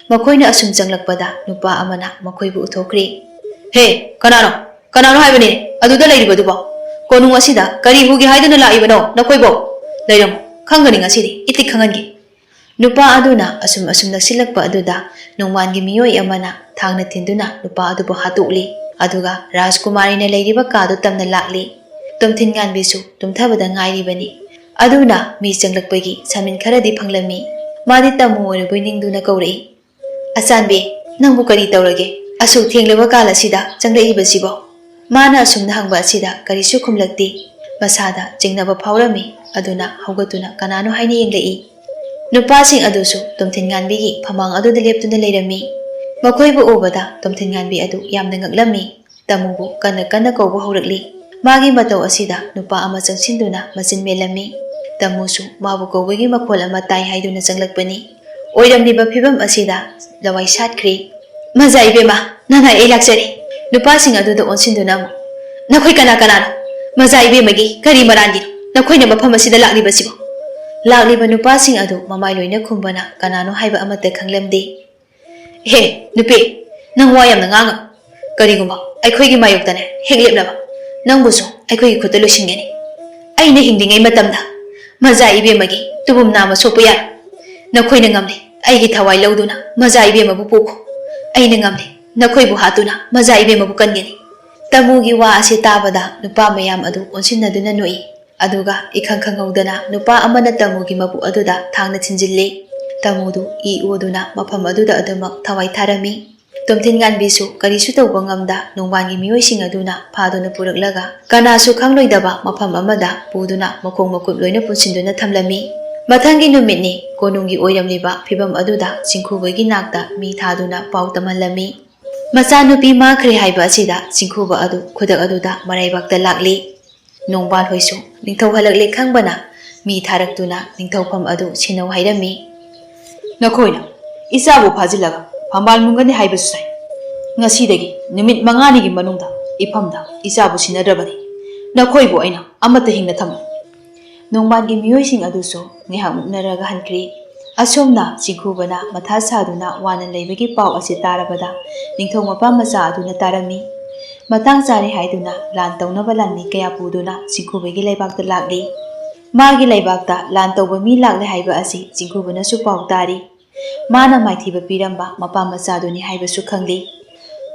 ꯃꯈꯣꯏꯅ ꯑꯁꯨꯝ ꯆꯪꯂꯛꯄꯗ ꯅꯨꯄꯥ ꯑꯃꯅ ꯃꯈꯣꯏꯕꯨ ꯎꯊꯣꯛꯈ꯭ꯔꯤ ꯍꯦ ꯀꯅꯥꯅꯣ ꯍꯥꯏꯕꯅꯤ ꯑꯗꯨꯗ ꯂꯩꯔꯤꯕꯗꯨꯕꯣ ꯀꯣꯅꯨꯡ ꯑꯁꯤꯗ ꯀꯔꯤ ꯍꯨꯒꯦ ꯍꯥꯏꯗꯨꯅ ꯂꯥꯛꯏꯕꯅꯣ ꯅꯈꯣꯏꯕꯣ ꯂꯩꯔꯝꯃꯣ ꯈꯪꯒꯅꯤ ꯉꯁꯤꯗꯤ ꯏꯇꯤꯛ ꯈꯪꯍꯟꯒꯦ ꯅꯨꯄꯥ ꯑꯗꯨꯅ ꯑꯁꯨꯝ ꯅꯛꯁꯤꯜꯂꯛꯄ ꯑꯗꯨꯗ ꯅꯣꯡꯃꯥꯟꯒꯤ ꯃꯤꯑꯣꯏ ꯑꯃꯅ ꯊꯥꯡꯅ ꯊꯤꯟꯗꯨꯅ ꯅꯨꯄꯥ ꯑꯗꯨꯕꯨ ꯍꯥꯠꯇꯣꯛꯂꯤ ꯑꯗꯨꯒ ꯔꯥꯖꯀꯨꯃꯥꯔꯤꯅ ꯂꯩꯔꯤꯕ ꯀꯥꯗꯨ ꯇꯝꯅ ꯂꯥꯛꯂꯤ ꯇꯣꯝꯊꯤꯟꯉꯥꯟꯕꯤꯁꯨ ꯇꯨꯝꯊꯕꯗ ꯉꯥꯏꯔꯤꯕꯅꯤ ꯑꯗꯨꯅ ꯃꯤ ꯆꯪꯂꯛꯄꯒꯤ ꯁꯃꯤꯟ ꯈꯔꯗꯤ ꯐꯪꯂꯝꯃꯤ ꯃꯥꯗꯤ ꯇꯝꯃꯨ ꯑꯣꯏꯔꯕꯣꯏ ꯅꯤꯡꯗꯨꯅ ꯀꯧꯔꯛꯏ ꯑꯆꯥꯟꯕꯤ ꯅꯪꯕꯨ ꯀꯔꯤ ꯇꯧꯔꯒꯦ ꯑꯁꯨꯛ ꯊꯦꯡꯂꯕ ꯀꯥꯜ ꯑꯁꯤꯗ ꯆꯪꯂꯛꯏꯕꯁꯤꯕꯣ ꯃꯥꯅ ꯑꯁꯨꯝꯅ ꯍꯪꯕ ꯑꯁꯤꯗ ꯀꯔꯤꯁꯨ ꯈꯨꯝꯂꯛꯇꯦ ꯃꯁꯥꯗ ꯆꯤꯡꯅꯕ ꯐꯥꯎꯔꯝꯃꯤ ꯑꯗꯨꯅ ꯍꯧꯒꯠꯇꯨꯅ ꯀꯅꯥꯅꯣ ꯍꯥꯏꯅ ꯌꯦꯡꯂꯛꯏ ꯅꯨꯄꯥꯁꯤꯡ ꯑꯗꯨꯁꯨ ꯇꯣꯝꯊꯤꯟꯉꯥꯟꯕꯤꯒꯤ ꯐꯃꯥꯡ ꯑꯗꯨꯗ ꯂꯦꯞꯇꯨꯅ ꯂꯩꯔꯝꯃꯤ ꯃꯈꯣꯏꯕꯨ ꯎꯕꯗ ꯇꯣꯝꯊꯤꯟꯉꯥꯟꯕꯤ ꯑꯗꯨ ꯌꯥꯝꯅ ꯉꯛꯂꯝꯃꯤ ꯇꯝꯃꯨꯕꯨ ꯀꯟꯅ ꯀꯧꯕ ꯍꯧꯔꯛꯂꯤ ꯃꯥꯒꯤ ꯃꯇꯧ ꯑꯁꯤꯗ ꯅꯨꯄꯥ ꯑꯃ ꯆꯪꯁꯤꯟꯗꯨꯅ ꯃꯆꯤꯟ ꯃꯦꯜꯂꯝꯃꯤ ꯇꯝꯃꯨꯁꯨ ꯃꯥꯕꯨ ꯀꯧꯕꯒꯤ ꯃꯈꯣꯜ ꯑꯃ ꯇꯥꯏ ꯍꯥꯏꯗꯨꯅ ꯆꯪꯂꯛꯄꯅꯤ ꯑꯣꯏꯔꯝꯂꯤꯕ ꯐꯤꯕꯝ ꯑꯁꯤꯗ ꯂꯋꯥꯏ ꯁꯥꯠꯈ꯭ꯔꯤ ꯃꯖꯥ ꯏꯕꯦꯝꯃ ꯅꯅꯥꯏ ꯑꯩ ꯂꯥꯛꯆꯔꯤ ꯅꯨꯄꯥꯁꯤꯡ ꯑꯗꯨꯗ ꯑꯣꯟꯁꯤꯟꯗꯨꯅ ꯑꯃꯨꯛ ꯅꯈꯣꯏ ꯀꯅꯥꯅꯣ ꯃꯖꯥ ꯏꯕꯦꯝꯃꯒꯤ ꯀꯔꯤ ꯃꯔꯥꯟꯒꯤꯅꯣ ꯅꯈꯣꯏꯅ ꯃꯐꯝ ꯑꯁꯤꯗ ꯂꯥꯛꯂꯤꯕꯁꯤꯕꯣ ꯂꯥꯛꯂꯤꯕ ꯅꯨꯄꯥꯁꯤꯡ ꯑꯗꯨ ꯃꯃꯥꯏ ꯂꯣꯏꯅ ꯈꯨꯝꯕꯅ ꯀꯅꯥꯅꯣ ꯍꯥꯏꯕ ꯑꯃꯠꯇ ꯈꯪꯂꯝꯗꯦ ꯍꯦ ꯅꯨꯄꯤ ꯅꯪ ꯋꯥ ꯌꯥꯝꯅ ꯉꯥꯡꯉ ꯀꯔꯤꯒꯨꯝꯕ ꯑꯩꯈꯣꯏꯒꯤ ꯃꯥꯌꯣꯛꯇꯅꯦ ꯍꯦꯛ ꯂꯦꯞꯂꯕ ꯅꯪꯕꯨꯁꯨ ꯑꯩꯈꯣꯏꯒꯤ ꯈꯨꯠꯇ ꯂꯣꯏꯁꯤꯟꯒꯅꯤ ꯑꯩꯅ ꯍꯤꯡꯂꯤꯉꯩ ꯃꯇꯝꯗ ꯃꯖꯥ ꯏꯕꯦꯝꯃꯒꯤ ꯇꯨꯕꯨꯝ ꯅꯥꯝꯃ ꯁꯣꯛꯄ ꯌꯥꯏ ꯅꯈꯣꯏꯅ ꯉꯝꯂꯤ ꯑꯩꯒꯤ ꯊꯋꯥꯏ ꯂꯧꯗꯨꯅ ꯃꯖꯥ ꯏꯕꯦꯝꯃꯕꯨ ꯄꯣꯛꯈꯣ ꯑꯩꯅ ꯉꯝꯂꯤ ꯅꯈꯣꯏꯕꯨ ꯍꯥꯠꯇꯨꯅ ꯃꯖꯥ ꯏꯕꯦꯝꯃꯕꯨ ꯀꯟꯒꯅꯤ ꯇꯝꯃꯨꯒꯤ ꯋꯥ ꯑꯁꯤ ꯇꯥꯕꯗ ꯅꯨꯄꯥ ꯃꯌꯥꯝ ꯑꯗꯨ ꯑꯣꯟꯁꯤꯟꯅꯗꯨꯅ ꯅꯣꯛꯏ ꯑꯗꯨꯒ ꯏꯈꯪ ꯈꯪꯍꯧꯗꯅ ꯅꯨꯄꯥ ꯑꯃꯅ ꯇꯝꯃꯨꯒꯤ ꯃꯕꯨꯛ ꯑꯗꯨꯗ ꯊꯥꯡꯅ ꯊꯤꯟꯖꯤꯜꯂꯤ ꯇꯝꯃꯨꯗꯨ ꯏ ꯑꯣꯗꯨꯅ ꯃꯐꯝ ꯑꯗꯨꯗ ꯑꯗꯨꯃꯛ ꯊꯋꯥꯏ ꯊꯥꯔꯝꯃꯤ ꯇꯣꯝꯊꯤꯟꯉꯥꯟꯕꯤꯁꯨ ꯀꯔꯤꯁꯨ ꯇꯧꯕ ꯉꯝꯗ ꯅꯣꯡꯕꯥꯟꯒꯤ ꯃꯤꯑꯣꯏꯁꯤꯡ ꯑꯗꯨꯅ ꯐꯥꯗꯨꯅ ꯄꯨꯔꯛꯂꯒ ꯀꯅꯥꯁꯨ ꯈꯪꯂꯣꯏꯗꯕ ꯃꯐꯝ ꯑꯃꯗ ꯄꯨꯗꯨꯅ ꯃꯈꯣꯡ ꯃꯈꯨꯠ ꯂꯣꯏꯅ ꯄꯨꯟꯁꯤꯟꯗꯨꯅ ꯊꯝꯂꯝꯃꯤ ꯃꯊꯪꯒꯤ ꯅꯨꯃꯤꯠꯅꯤ ꯀꯣꯅꯨꯡꯒꯤ ꯑꯣꯏꯔꯝꯂꯤꯕ ꯐꯤꯕꯝ ꯑꯗꯨꯗ ꯆꯤꯡꯈꯨꯕꯒꯤ ꯅꯥꯛꯇ ꯃꯤ ꯊꯥꯗꯨꯅ ꯄꯥꯎ ꯇꯝꯍꯜꯂꯝꯃꯤ ꯃꯆꯥꯅꯨꯄꯤ ꯃꯥꯡꯈ꯭ꯔꯦ ꯍꯥꯏꯕ ꯑꯁꯤꯗ ꯆꯤꯡꯈꯨꯕ ꯑꯗꯨ ꯈꯨꯗꯛ ꯑꯗꯨꯗ ꯃꯔꯥꯏꯕꯥꯛꯇ ꯂꯥꯛꯂꯤ ꯅꯣꯡꯕꯥꯟ ꯍꯣꯏꯁꯨ ꯅꯤꯡꯊꯧ ꯍꯜꯂꯛꯂꯦ ꯈꯪꯕꯅ ꯃꯤ ꯊꯥꯔꯛꯇꯨꯅ ꯅꯤꯡꯊꯧꯐꯝ ꯑꯗꯨ ꯁꯤꯟꯅꯧ ꯍꯥꯏꯔꯝꯃꯤ ꯅꯈꯣꯏꯅ ꯏꯆꯥꯕꯨ ꯐꯥꯖꯤꯜꯂꯒ ꯐꯝꯕꯥꯜ ꯃꯨꯡꯒꯅꯤ ꯍꯥꯏꯕꯁꯨ ꯁꯥꯏ ꯉꯁꯤꯗꯒꯤ ꯅꯨꯃꯤꯠ 5ꯅꯤꯒꯤ ꯃꯅꯨꯡꯗ ꯏꯐꯝꯗ ꯏꯆꯥꯕꯨ ꯁꯤꯟꯅꯗ꯭ꯔꯕꯅꯤ ꯅꯈꯣꯏꯕꯨ ꯑꯩꯅ ꯑꯃꯠꯇ ꯍꯤꯡꯅ ꯊꯝꯃꯤ ꯅꯣꯡꯃꯥꯟꯒꯤ ꯃꯤꯑꯣꯏꯁꯤꯡ ꯑꯗꯨꯁꯨ ꯉꯥꯏꯍꯥꯛ ꯃꯨꯛꯅꯔꯒ ꯍꯟꯈ꯭ꯔꯤ ꯑꯁꯣꯝꯅ ꯆꯤꯡꯈꯨꯕꯅ ꯃꯊꯥ ꯁꯥꯗꯨꯅ ꯋꯥꯅ ꯂꯩꯕꯒꯤ ꯄꯥꯎ ꯑꯁꯤ ꯇꯥꯔꯕꯗ ꯅꯤꯡꯊꯧ ꯃꯄꯥ ꯃꯆꯥ ꯑꯗꯨꯅ ꯇꯥꯔꯝꯃꯤ ꯃꯇꯥꯡ ꯆꯥꯔꯦ ꯍꯥꯏꯗꯨꯅ ꯂꯥꯟ ꯇꯧꯅꯕ ꯂꯥꯟꯃꯤ ꯀꯌꯥ ꯄꯨꯗꯨꯅ ꯆꯤꯡꯈꯨꯕꯒꯤ ꯂꯩꯕꯥꯛꯇ ꯂꯥꯛꯂꯤ ꯃꯥꯒꯤ ꯂꯩꯕꯥꯛꯇ ꯂꯥꯟ ꯇꯧꯕ ꯃꯤ ꯂꯥꯛꯂꯦ ꯍꯥꯏꯕ ꯑꯁꯤ ꯆꯤꯡꯈꯨꯕꯅꯁꯨ ꯄꯥꯎ ꯇꯥꯔꯤ ꯃꯥꯅ ꯃꯥꯏꯊꯤꯕ ꯄꯤꯔꯝꯕ ꯃꯄꯥ ꯃꯆꯥꯗꯨꯅꯤ ꯍꯥꯏꯕꯁꯨ ꯈꯪꯂꯤ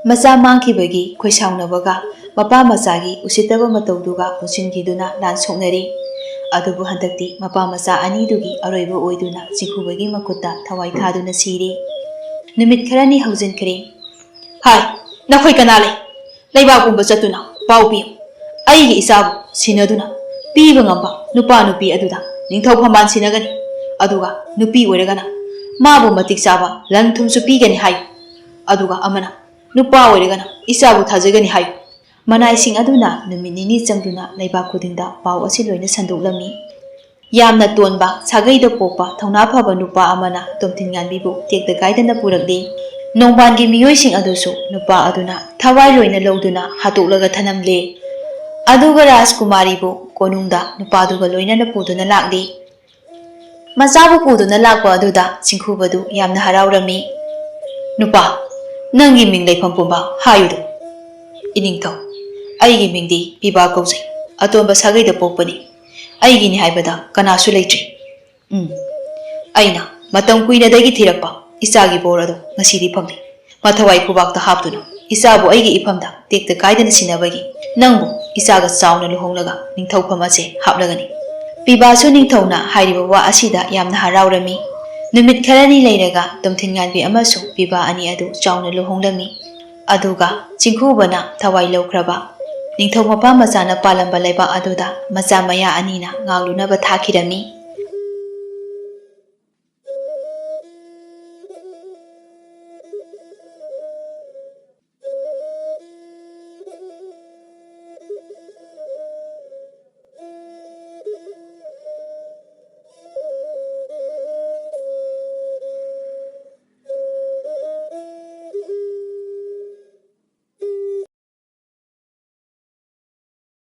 ꯃꯆꯥ ꯃꯥꯡꯈꯤꯕꯒꯤ ꯈꯣꯏꯁꯥꯎꯅꯕꯒ ꯃꯄꯥ ꯃꯆꯥꯒꯤ ꯎꯁꯤꯠꯇꯕ ꯃꯇꯧꯗꯨꯒ ꯄꯨꯟꯁꯤꯟꯈꯤꯗꯨꯅ ꯂꯥꯟ ꯁꯣꯛꯅꯔꯤ ꯑꯗꯨꯕꯨ ꯍꯟꯗꯛꯇꯤ ꯃꯄꯥ ꯃꯆꯥ ꯑꯅꯤꯗꯨꯒꯤ ꯑꯔꯣꯏꯕ ꯑꯣꯏꯗꯨꯅ ꯆꯤꯡꯈꯨꯕꯒꯤ ꯃꯈꯨꯠꯇ ꯊꯋꯥꯏ ꯊꯥꯗꯨꯅ ꯁꯤꯔꯤ ꯅꯨꯃꯤꯠ ꯈꯔꯅꯤ ꯍꯧꯖꯤꯟꯈ꯭ꯔꯦ ꯍꯥꯏ ꯅꯈꯣꯏ ꯀꯅꯥ ꯂꯩ ꯂꯩꯕꯥꯛ ꯄꯨꯝꯕ ꯆꯠꯇꯨꯅ ꯄꯥꯎ ꯄꯤꯌꯨ ꯑꯩꯒꯤ ꯏꯆꯥꯕꯨ ꯁꯤꯟꯅꯗꯨꯅ ꯄꯤꯕ ꯉꯝꯕ ꯅꯨꯄꯥ ꯅꯨꯄꯤ ꯑꯗꯨꯗ ꯅꯤꯡꯊꯧ ꯐꯝꯕꯥꯜ ꯁꯤꯟꯅꯒꯅꯤ ꯑꯗꯨꯒ ꯅꯨꯄꯤ ꯑꯣꯏꯔꯒꯅ ꯃꯥꯕꯨ ꯃꯇꯤꯛ ꯆꯥꯕ ꯂꯟ ꯊꯨꯝꯁꯨ ꯄꯤꯒꯅꯤ ꯍꯥꯏꯌꯨ ꯑꯗꯨꯒ ꯑꯃꯅ ꯅꯨꯄꯥ ꯑꯣꯏꯔꯒꯅ ꯏꯆꯥꯕꯨ ꯊꯥꯖꯒꯅꯤ ꯍꯥꯏꯌꯨ ꯃꯅꯥꯏꯁꯤꯡ ꯑꯗꯨꯅ ꯅꯨꯃꯤꯠ 2 ꯆꯪꯗꯨꯅ ꯂꯩꯕꯥꯛ ꯈꯨꯗꯤꯡꯗ ꯄꯥꯎ ꯑꯁꯤ ꯂꯣꯏꯅ ꯁꯟꯗꯣꯛꯂꯝꯃꯤ ꯌꯥꯝꯅ ꯇꯣꯟꯕ ꯁꯥꯒꯩꯗ ꯄꯣꯛꯄ ꯊꯧꯅꯥ ꯐꯕ ꯅꯨꯄꯥ ꯑꯃꯅ ꯇꯣꯝꯊꯤꯟꯉꯥꯟꯕꯤꯕꯨ ꯇꯦꯛꯇ ꯀꯥꯏꯗꯅ ꯄꯨꯔꯛꯂꯤ ꯅꯣꯡꯕꯥꯟꯒꯤ ꯃꯤꯑꯣꯏꯁꯤꯡ ꯑꯗꯨꯁꯨ ꯅꯨꯄꯥ ꯑꯗꯨꯅ ꯊꯋꯥꯏ ꯂꯣꯏꯅ ꯂꯧꯗꯨꯅ ꯍꯥꯠꯇꯣꯛꯂꯒ ꯊꯅꯝꯂꯦ ꯑꯗꯨꯒ ꯔꯥꯖꯀꯨꯃꯥꯔꯤꯕꯨ ꯀꯣꯅꯨꯡꯗ ꯅꯨꯄꯥꯗꯨꯒ ꯂꯣꯏꯅꯅ ꯄꯨꯗꯨꯅ ꯂꯥꯛꯂꯤ ꯃꯆꯥꯕꯨ ꯄꯨꯗꯨꯅ ꯂꯥꯛꯄ ꯑꯗꯨꯗ ꯆꯤꯡꯈꯨꯕꯗꯨ ꯌꯥꯝꯅ ꯍꯔꯥꯎꯔꯝꯃꯤ ꯅꯨꯄꯥ ꯅꯪꯒꯤ ꯃꯤꯡ ꯂꯩꯐꯝ ꯄꯨꯝꯕ ꯍꯥꯏꯌꯨꯗꯣ ꯏꯅꯤꯡꯊꯧ ꯑꯩꯒꯤ ꯃꯤꯡꯗꯤ ꯄꯤꯕꯥ ꯀꯧꯖꯩ ꯑꯇꯣꯟꯕ ꯁꯥꯒꯩꯗ ꯄꯣꯛꯄꯅꯤ ꯑꯩꯒꯤꯅꯤ ꯍꯥꯏꯕꯗ ꯀꯅꯥꯁꯨ ꯂꯩꯇ꯭ꯔꯤ ꯑꯩꯅ ꯃꯇꯝ ꯀꯨꯏꯅꯗꯒꯤ ꯊꯤꯔꯛꯄ ꯏꯆꯥꯒꯤ ꯕꯣꯔ ꯑꯗꯨ ꯉꯁꯤꯗꯤ ꯐꯪꯂꯤ ꯃꯊꯋꯥꯏ ꯈꯨꯕꯥꯛꯇ ꯍꯥꯞꯇꯨꯅ ꯏꯆꯥꯕꯨ ꯑꯩꯒꯤ ꯏꯐꯝꯗ ꯇꯦꯛꯇ ꯀꯥꯏꯗꯅ ꯁꯤꯟꯅꯕꯒꯤ ꯅꯪꯕꯨ ꯏꯆꯥꯒ ꯆꯥꯎꯅ ꯂꯨꯍꯣꯡꯂꯒ ꯅꯤꯡꯊꯧꯐꯝ ꯑꯁꯦ ꯍꯥꯞꯂꯒꯅꯤ ꯄꯤꯕꯥꯁꯨ ꯅꯤꯡꯊꯧꯅ ꯍꯥꯏꯔꯤꯕ ꯋꯥ ꯑꯁꯤꯗ ꯌꯥꯝꯅ ꯍꯔꯥꯎꯔꯝꯃꯤ ꯅꯨꯃꯤꯠ ꯈꯔꯅꯤ ꯂꯩꯔꯒ ꯇꯣꯝꯊꯤꯟꯉꯥꯟꯕꯤ ꯑꯃꯁꯨꯡ ꯄꯤꯕꯥ ꯑꯅꯤ ꯑꯗꯨ ꯆꯥꯎꯅ ꯂꯨꯍꯣꯡꯂꯝꯃꯤ ꯑꯗꯨꯒ ꯆꯤꯡꯈꯨꯕꯅ ꯊꯋꯥꯏ ꯂꯧꯈ꯭ꯔꯕ ꯅꯤꯡꯊꯧ ꯃꯄꯥ ꯃꯆꯥꯅ ꯄꯥꯜꯂꯝꯕ ꯂꯩꯕꯥꯛ ꯑꯗꯨꯗ ꯃꯆꯥ ꯃꯌꯥ ꯑꯅꯤꯅ ꯉꯥꯡꯂꯨꯅꯕ ꯊꯥꯈꯤꯔꯝꯃꯤ